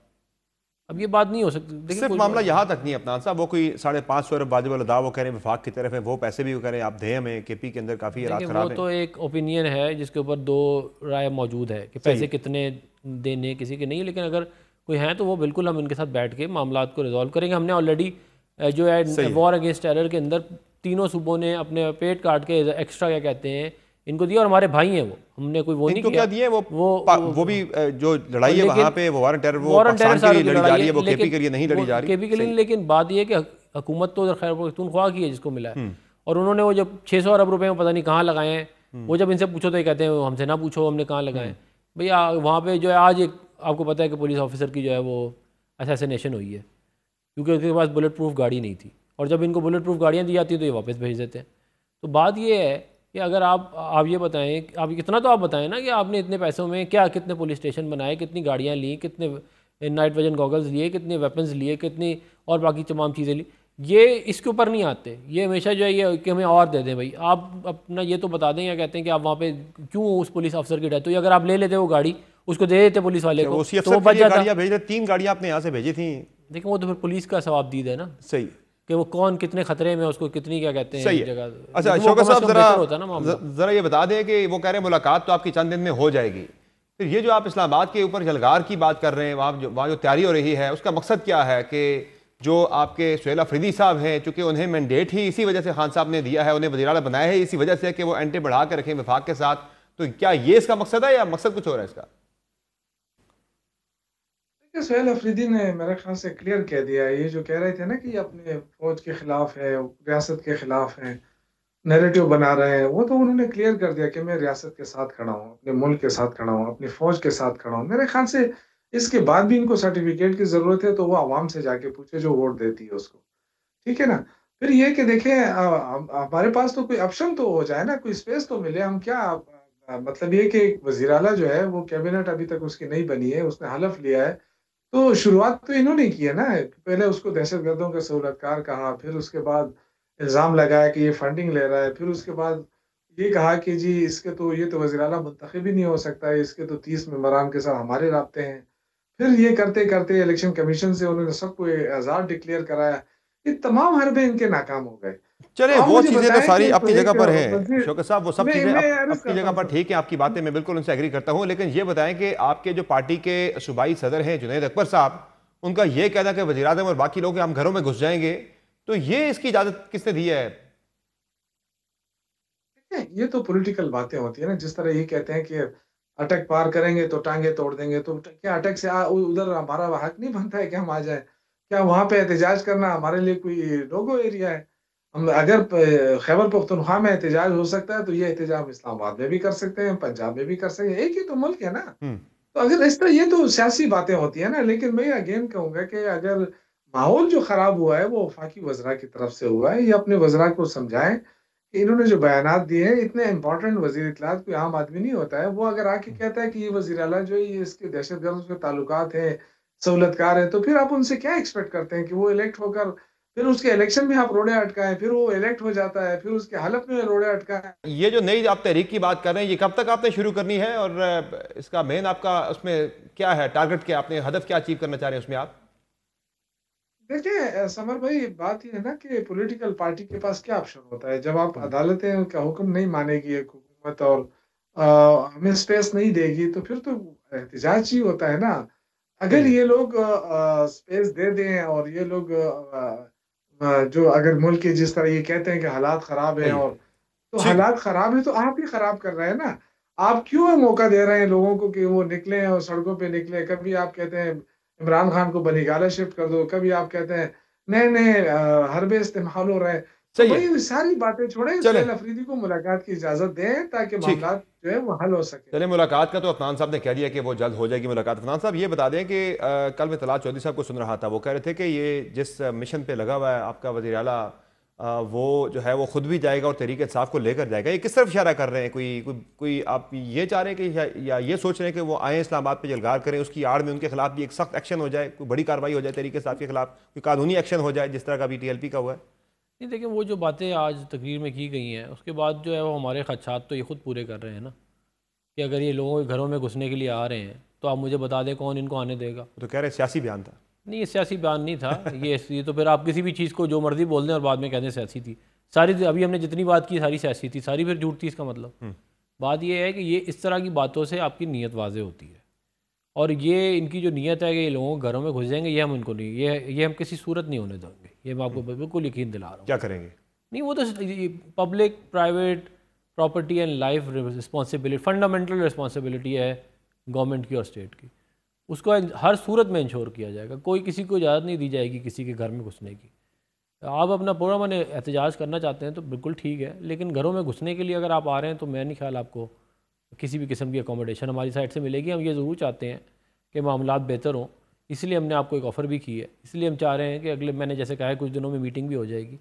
अब ये बात नहीं हो सकती। सिर्फ मामला यहाँ तक नहीं अपना साहब, वो कोई 550 अरब वाजिब अदा वो कह रहे हैं वफाक की तरफ है, वो पैसे भी करें आप दें हमें, केपी के अंदर काफ़ी हालात खराब है। वो तो एक ओपिनियन है जिसके ऊपर दो राय मौजूद है कि पैसे कितने देने किसी के नहीं, लेकिन अगर कोई हैं तो वो बिल्कुल हम इनके साथ बैठ के मामला को रिजॉल्व करेंगे। हमने ऑलरेडी जो है वॉर अगेंस्ट टेरर के अंदर तीनों सूबों ने अपने पेट काट के एक्स्ट्रा क्या कहते हैं इनको दिया, और हमारे भाई हैं वो, हमने कोई वो नहीं किया। क्या दिए वो भी जो लड़ाई है वहाँ पे वो वार टेरर, वो पाकिस्तान के लिए लड़ी जा रही है, वो केपी के लिए नहीं लड़ी जा रही, केपी के लिए। लेकिन बात ये है कि हुकूमत तो खैर पख्तूनख्वा की है जिसको मिला है, और उन्होंने वो जब 600 अरब रुपए में पता नहीं कहाँ लगाए हैं, वो जब इनसे पूछो तो ये कहते हैं हमसे ना पूछो हमने कहाँ लगाए। भैया वहाँ पे जो है आज एक आपको पता है कि पुलिस ऑफिसर की जो है वो असैसिनेशन हुई है क्योंकि उनके पास बुलेट प्रूफ गाड़ी नहीं थी, और जब इनको बुलेट प्रूफ गाड़ियाँ दी जाती हैं तो ये वापस भेज देते हैं। तो बात ये है कि अगर आप ये बताएं, आप इतना तो आप बताएं ना कि आपने इतने पैसों में क्या कितने पुलिस स्टेशन बनाए, कितनी गाड़ियाँ ली, कितने नाइट विजन गॉगल्स लिए, कितने वेपन्स लिए, कितनी और बाकी तमाम चीज़ें ली। ये इसके ऊपर नहीं आते, ये हमेशा जो है ये कि हमें और दे दें। भाई आप अपना ये तो बता दें, या कहते हैं कि आप वहाँ पे क्यों उस पुलिस अफसर की डेथ हुई, अगर आप ले लेते वो गाड़ी उसको दे देते पुलिस वाले को तो वो बच जाता। भेज रहे 3 गाड़ियाँ आपने यहाँ से भेजी थी, देखिए वो तो फिर पुलिस का सवाबदीद है ना। सही कि वो कौन कितने खतरे में, उसको कितनी क्या कहते हैं जगह। अच्छा शौकत साहब जरा ये बता दें कि वो कह रहे हैं मुलाकात तो आपकी चंद दिन में हो जाएगी, फिर ये जो आप इस्लामाबाद के ऊपर जलगार की बात कर रहे हैं, वहाँ जो तैयारी हो रही है उसका मकसद क्या है? कि जो आपके सुहेल अफरीदी साहब हैं, चूंकि उन्हें मैंडेट ही इसी वजह से खान साहब ने दिया है, उन्हें वज़ीर आला बनाया है इसी वजह से कि वो एंटी बढ़ा कर रखें वफाक के साथ, तो क्या ये इसका मकसद है या मकसद कुछ और है इसका? देखिए, सुहेल अफरीदी ने मेरे ख्याल से क्लियर कह दिया है, ये जो कह रहे थे ना कि ये अपने फौज के खिलाफ है, रियासत के खिलाफ है, नैरेटिव बना रहे हैं, वो तो उन्होंने क्लियर कर दिया कि मैं रियासत के साथ खड़ा हूँ, अपने मुल्क के साथ खड़ा हूँ, अपनी फौज के साथ खड़ा हूँ। मेरे ख्याल से इसके बाद भी इनको सर्टिफिकेट की जरूरत है तो वो आवाम से जाके पूछे जो वोट देती है उसको। ठीक है ना? फिर ये कि देखें, हमारे पास तो कोई ऑप्शन तो हो जाए ना, कोई स्पेस तो मिले। हम क्या मतलब ये कि एक वज़ीर आला जो है वो कैबिनेट अभी तक उसकी नहीं बनी है, उसने हलफ लिया है। तो शुरुआत तो इन्होंने की है ना, पहले उसको दहशतगर्दों का सहूलतकार कहा, फिर उसके बाद इल्ज़ाम लगाया कि ये फंडिंग ले रहा है, फिर उसके बाद ये कहा कि जी इसके तो ये तो वज़ीर आला मुंतखब ही नहीं हो सकता है, इसके तो 30 मेंबरान के साथ हमारे राब्ते हैं। फिर ये करते-करते इलेक्शन कमीशन से उन्होंने सबको आज़ाद डिक्लेयर कराया। ये तमाम हरबे इनके नाकाम हो गए। तो चलिए, आप वो मुझे चीज़ें तो बताएँ कि सारी अपनी जगह एक पर हैं वज़ीर शौकत साहब, वो सब चीज़ें मैं अर्ज़ अपनी करता जगह हूँ पर सर। ठीक है, आपकी बातें मैं बिल्कुल उनसे एग्री करता हूँ। लेकिन ये बताएं कि आपके जो पार्टी के सूबाई सदर हैं जुनैद अकबर साहब, उनका ये कहना कि वज़ीर आज़म और बाकी लोग हम घरों में घुस जाएंगे, तो ये इसकी इजाज़त किसने दी है? ये तो पॉलिटिकल बातें होती है ना, जिस तरह ये कहते हैं कि अटक पार करेंगे तो टांगे तोड़ देंगे, तो क्या अटक से उधर हमारा हक नहीं बनता है कि हम आ जाए? क्या वहां पे एहतजाज करना हमारे लिए कोई नो-गो एरिया है? हम अगर खैबर पख्तूनख्वा में एहतजाज हो सकता है तो ये एहतजाज हम इस्लामाबाद में भी कर सकते हैं, पंजाब में भी कर सकते हैं, एक ही तो मुल्क है ना। हम्म। तो अगर इस तरह, ये तो सियासी बातें होती है ना, लेकिन मैं अगेन कहूंगा कि अगर माहौल जो खराब हुआ है वो वफाकी वज़रा की तरफ से हुआ है, ये अपने वज़रा को समझाएं कि इन्होंने जो बयानात दिए हैं, इतने इंपॉर्टेंट वज़ीर इत्तलात कोई आम आदमी नहीं होता है। वो अगर आके कहता है कि ये वज़ीर आला जो है ये इसके दहशतगर्द से ताल्लुकात हैं, सहूलतकार है, तो फिर आप उनसे क्या एक्सपेक्ट करते हैं कि वो इलेक्ट होकर फिर उसके इलेक्शन में आप रोड़े अटकाएं, फिर वो इलेक्ट हो जाता है, फिर उसके हलफ में रोड़े अटकाएं। ये जो नई आप तहरीक की बात कर रहे हैं, ये कब तक आपने शुरू करनी है और इसका मेन आपका उसमें क्या है, टारगेट क्या, आपने हदफ क्या अचीव करना चाह रहे हैं उसमें आप? देखिए समर भाई, बात ये है ना कि पॉलिटिकल पार्टी के पास क्या ऑप्शन होता है जब आप अदालतें का हुक्म नहीं मानेगी एक हुकूमत, और हमें स्पेस नहीं देगी, तो फिर तो एहतजाज ही होता है ना। सही अगर है। ये लोग स्पेस दे दें और ये लोग जो अगर मुल्क के जिस तरह ये कहते हैं कि हालात खराब हैं, सही है। और तो ठीक। हालात खराब है तो आप ही खराब कर रहे हैं ना। आप क्यों मौका दे रहे हैं लोगों को कि वो निकले और सड़कों पे निकले? कभी आप कहते हैं इमरान खान को बनीगाला शिफ्ट कर दो, कभी आप कहते हैं नए नए हरबे इस्तेमाल हो रहे हैं। तो सही है। भाई ये सारी बातें छोड़े, चले। सुहेल अफरीदी को मुलाकात की इजाजत दें ताकि ठीक। मामला जो है वो हल हो सके। चलिए, मुलाकात का तो अफनान साहब ने कह दिया कि वो जल्द हो जाएगी मुलाकात। अफनान साहब ये बता दें कि कल मैं तलात चौधरी साहब को सुन रहा था, वो कह रहे थे कि ये जिस मिशन पे लगा हुआ है आपका वज़ीर आला, वो जो है वो खुद भी जाएगा और तहरीक इंसाफ को लेकर जाएगा। ये किस तरफ इशारा कर रहे हैं? कोई आप ये चाह रहे हैं कि या ये सोच रहे हैं कि वो आए इस्लामाबाद पे जलगार करें, उसकी आड़ में उनके खिलाफ भी एक सख्त एक्शन हो जाए, कोई बड़ी कार्रवाई हो जाए तहरीक इंसाफ के खिलाफ, कोई कानूनी एक्शन हो जाए जिस तरह का अभी TLP का हुआ है? नहीं, देखिए वो जो बातें आज तकरीर में की गई हैं उसके बाद जो है वो हमारे खदशात तो ये खुद पूरे कर रहे हैं ना, कि अगर ये लोगों के घरों में घुसने के लिए आ रहे हैं तो आप मुझे बता दें कौन इनको आने देगा। वो तो कह रहे हैं सियासी बयान था। नहीं, ये सियासी बयान नहीं था। ये तो फिर आप किसी भी चीज़ को जो मर्जी बोल दें और बाद में कहते हैं सियासी थी। सारी अभी हमने जितनी बात की सारी सियासी थी, सारी फिर झूठ थी। इसका मतलब बात ये है कि ये इस तरह की बातों से आपकी नीयत वाज़ेह होती है, और ये इनकी जो नीयत है कि ये लोगों के घरों में घुस जाएंगे, ये हम इनको नहीं, ये हम किसी सूरत नहीं होने देंगे। ये मैं आपको बिल्कुल यकीन दिला रहा हूँ। क्या करेंगे? नहीं, वो तो public private property and life responsibility, fundamental responsibility है गवर्नमेंट की और स्टेट की। उसको हर सूरत में इंश्योर किया जाएगा। कोई किसी को इजाज़त नहीं दी जाएगी किसी के घर में घुसने की। आप अपना पूरा मन एहतजाज करना चाहते हैं तो बिल्कुल ठीक है, लेकिन घरों में घुसने के लिए अगर आप आ रहे हैं तो मैं नहीं ख्याल आपको किसी भी किस्म की अकोमोडेशन हमारी साइड से मिलेगी। हम ये ज़रूर चाहते हैं कि मामलात बेहतर हों, इसलिए हमने आपको एक ऑफ़र भी की है। इसलिए हम चाह रहे हैं कि अगले, मैंने जैसे कहा है, कुछ दिनों में मीटिंग भी हो जाएगी।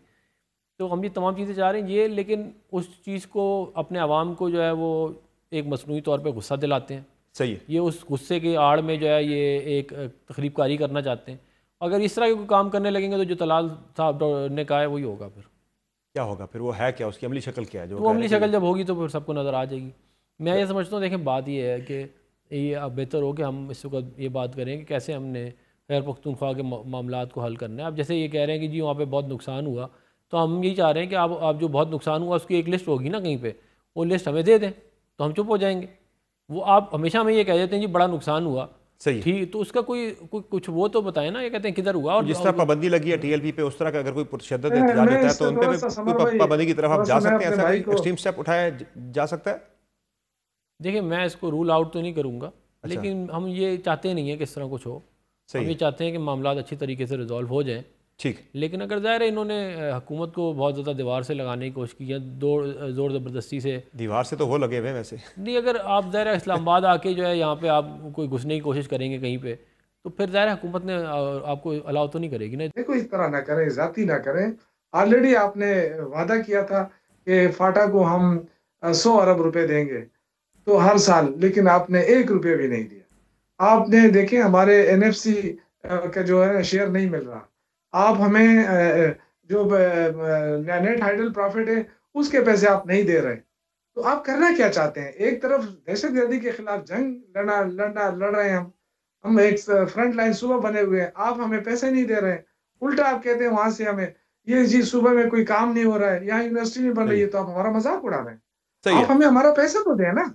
तो हम ये तमाम चीज़ें चाह रहे हैं ये, लेकिन उस चीज़ को अपने आवाम को जो है वो एक मसनूई तौर पर गुस्सा दिलाते हैं। सही है। ये उस गुस्से की आड़ में जो है ये एक तखरीबकारी करना चाहते हैं। अगर इस तरह के कोई काम करने लगेंगे तो जो तलाल साहब ने कहा है वही होगा। फिर क्या होगा? फिर वो है क्या, उसकी अमली शक्ल क्या है? जो वो अमली शक्ल जब होगी तो फिर सबको नज़र आ जाएगी। मैं ये समझता हूँ, देखें बात ये है कि ये अब बेहतर हो कि हम इस वक्त ये बात करें कि कैसे हमने खैर पख्तूनख्वा के मामलात को हल करना है। अब जैसे ये कह रहे हैं कि जी वहाँ पे बहुत नुकसान हुआ, तो हम यही चाह रहे हैं कि आप जो बहुत नुकसान हुआ उसकी एक लिस्ट होगी ना कहीं पे, वो लिस्ट हमें दे दें तो हम चुप हो जाएंगे। वो आप हमेशा हमें ये कह देते हैं जी बड़ा नुकसान हुआ, सही ठीक, तो उसका कोई कुछ वो तो बताएं ना, ये कहते हैं किधर हुआ। और जिस तरह पाबंदी लगी है TLP पे, उस तरह का अगर कोई तशद्दुद मैं एहतजाज होता है इससे तो उन पे थोड़ा भी सा समर कोई भाई, पाबंदी की तरफ थोड़ा आप सा जा मैं सकते हैं? अपने ऐसा भाई कोई को, एक्सट्रीम स्टेप उठाया जा सकता है? देखिए मैं इसको रूल आउट तो नहीं करूँगा, अच्छा। लेकिन हम ये चाहते नहीं है कि इस तरह कुछ हो। सही हम ये है। चाहते हैं कि मामला अच्छी तरीके से रिजॉल्व हो जाएँ। ठीक। लेकिन अगर ज़ाहिर है इन्होंने हुकूमत को बहुत ज़्यादा दीवार से लगाने की कोशिश की है, ज़ोर ज़बरदस्ती से। दीवार से तो वो लगे हुए हैं वैसे। नहीं, अगर आप ज़ाहिर है इस्लामाबाद आके जो है यहाँ पे आप कोई घुसने की कोशिश करेंगे कहीं पे, तो फिर ज़ाहिर है हुकूमत ने आपको अलाउ तो नहीं करेगी ना। देखो इस तरह ना करें, ज़्यादती ना करें। ऑलरेडी आपने वादा किया था कि फाटा को हम 100 अरब रुपए देंगे तो हर साल, लेकिन आपने 1 रुपये भी नहीं दिया। आपने देखें हमारे एनएफसी का जो है शेयर नहीं मिल रहा। आप हमें जो नेट हाइडल प्रॉफिट है उसके पैसे आप नहीं दे रहे। तो आप करना क्या चाहते हैं? एक तरफ दहशतगर्दी के खिलाफ जंग लड़ रहे हैं हम एक फ्रंट लाइन सूबा बने हुए हैं, आप हमें पैसे नहीं दे रहे हैं। उल्टा आप कहते हैं वहां से हमें ये जी सूबे में कोई काम नहीं हो रहा है, यहाँ यूनिवर्सिटी नहीं बन रही है, तो आप हमारा मजाक उड़ा रहे हैं। सही आप है। हमें हमारा पैसा तो दें ना,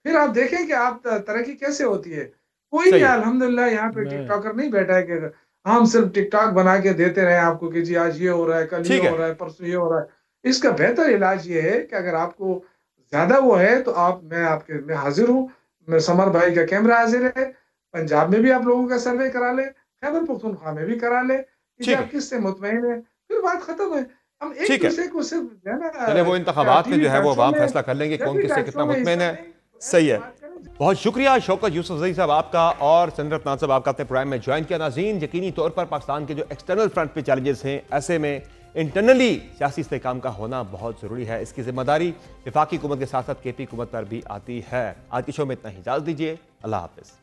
फिर आप देखें कि आप तरक्की कैसे होती है। कोई सही नहीं, है। अल्हम्दुलिल्लाह यहाँ पे मैं टिकटॉकर नहीं बैठा है कि हम सिर्फ टिकटॉक बना के देते रहे आपको कि जी आज ये हो रहा है, कल ये ठीक है। हो रहा है, परसों ये हो रहा है। इसका बेहतर इलाज ये है कि अगर आपको ज्यादा वो है तो मैं हाजिर हूँ। मैं समर भाई का कैमरा हाजिर है, पंजाब में भी आप लोगों का सर्वे करा ले, खैबर पख्तूनख्वा में भी करा ले कि ठीक आप है। किससे मुतमईन है, फिर बात खत्म है। हम एक ठीक है। दूसरे को सिर्फ जो है ना चले वो इंतखाबात में टीवी जो है वो टॉक शो अवाम में, फैसला कर लेंगे जब कौन भी किससे टॉक कितना शो में मुतमईन हिस्सा है। लें, सही है। बात करें। बहुत शुक्रिया शौकत यूसुफजई साहब आपका और संदर अदनान साहब आपका अपने प्रोग्राम में ज्वाइन किया। नाज़रीन, यकीनी तौर पर पाकिस्तान के जो एक्सटर्नल फ्रंट पे चैलेंजेस हैं, ऐसे में इंटरनली सियासी इस्तेहकाम का होना बहुत ज़रूरी है। इसकी जिम्मेदारी वफाकी हुकूमत के साथ साथ KP हुकूमत पर भी आती है। आज की शो में इतना ही, इजाज़त दीजिए। अल्लाह हाफ़िज़।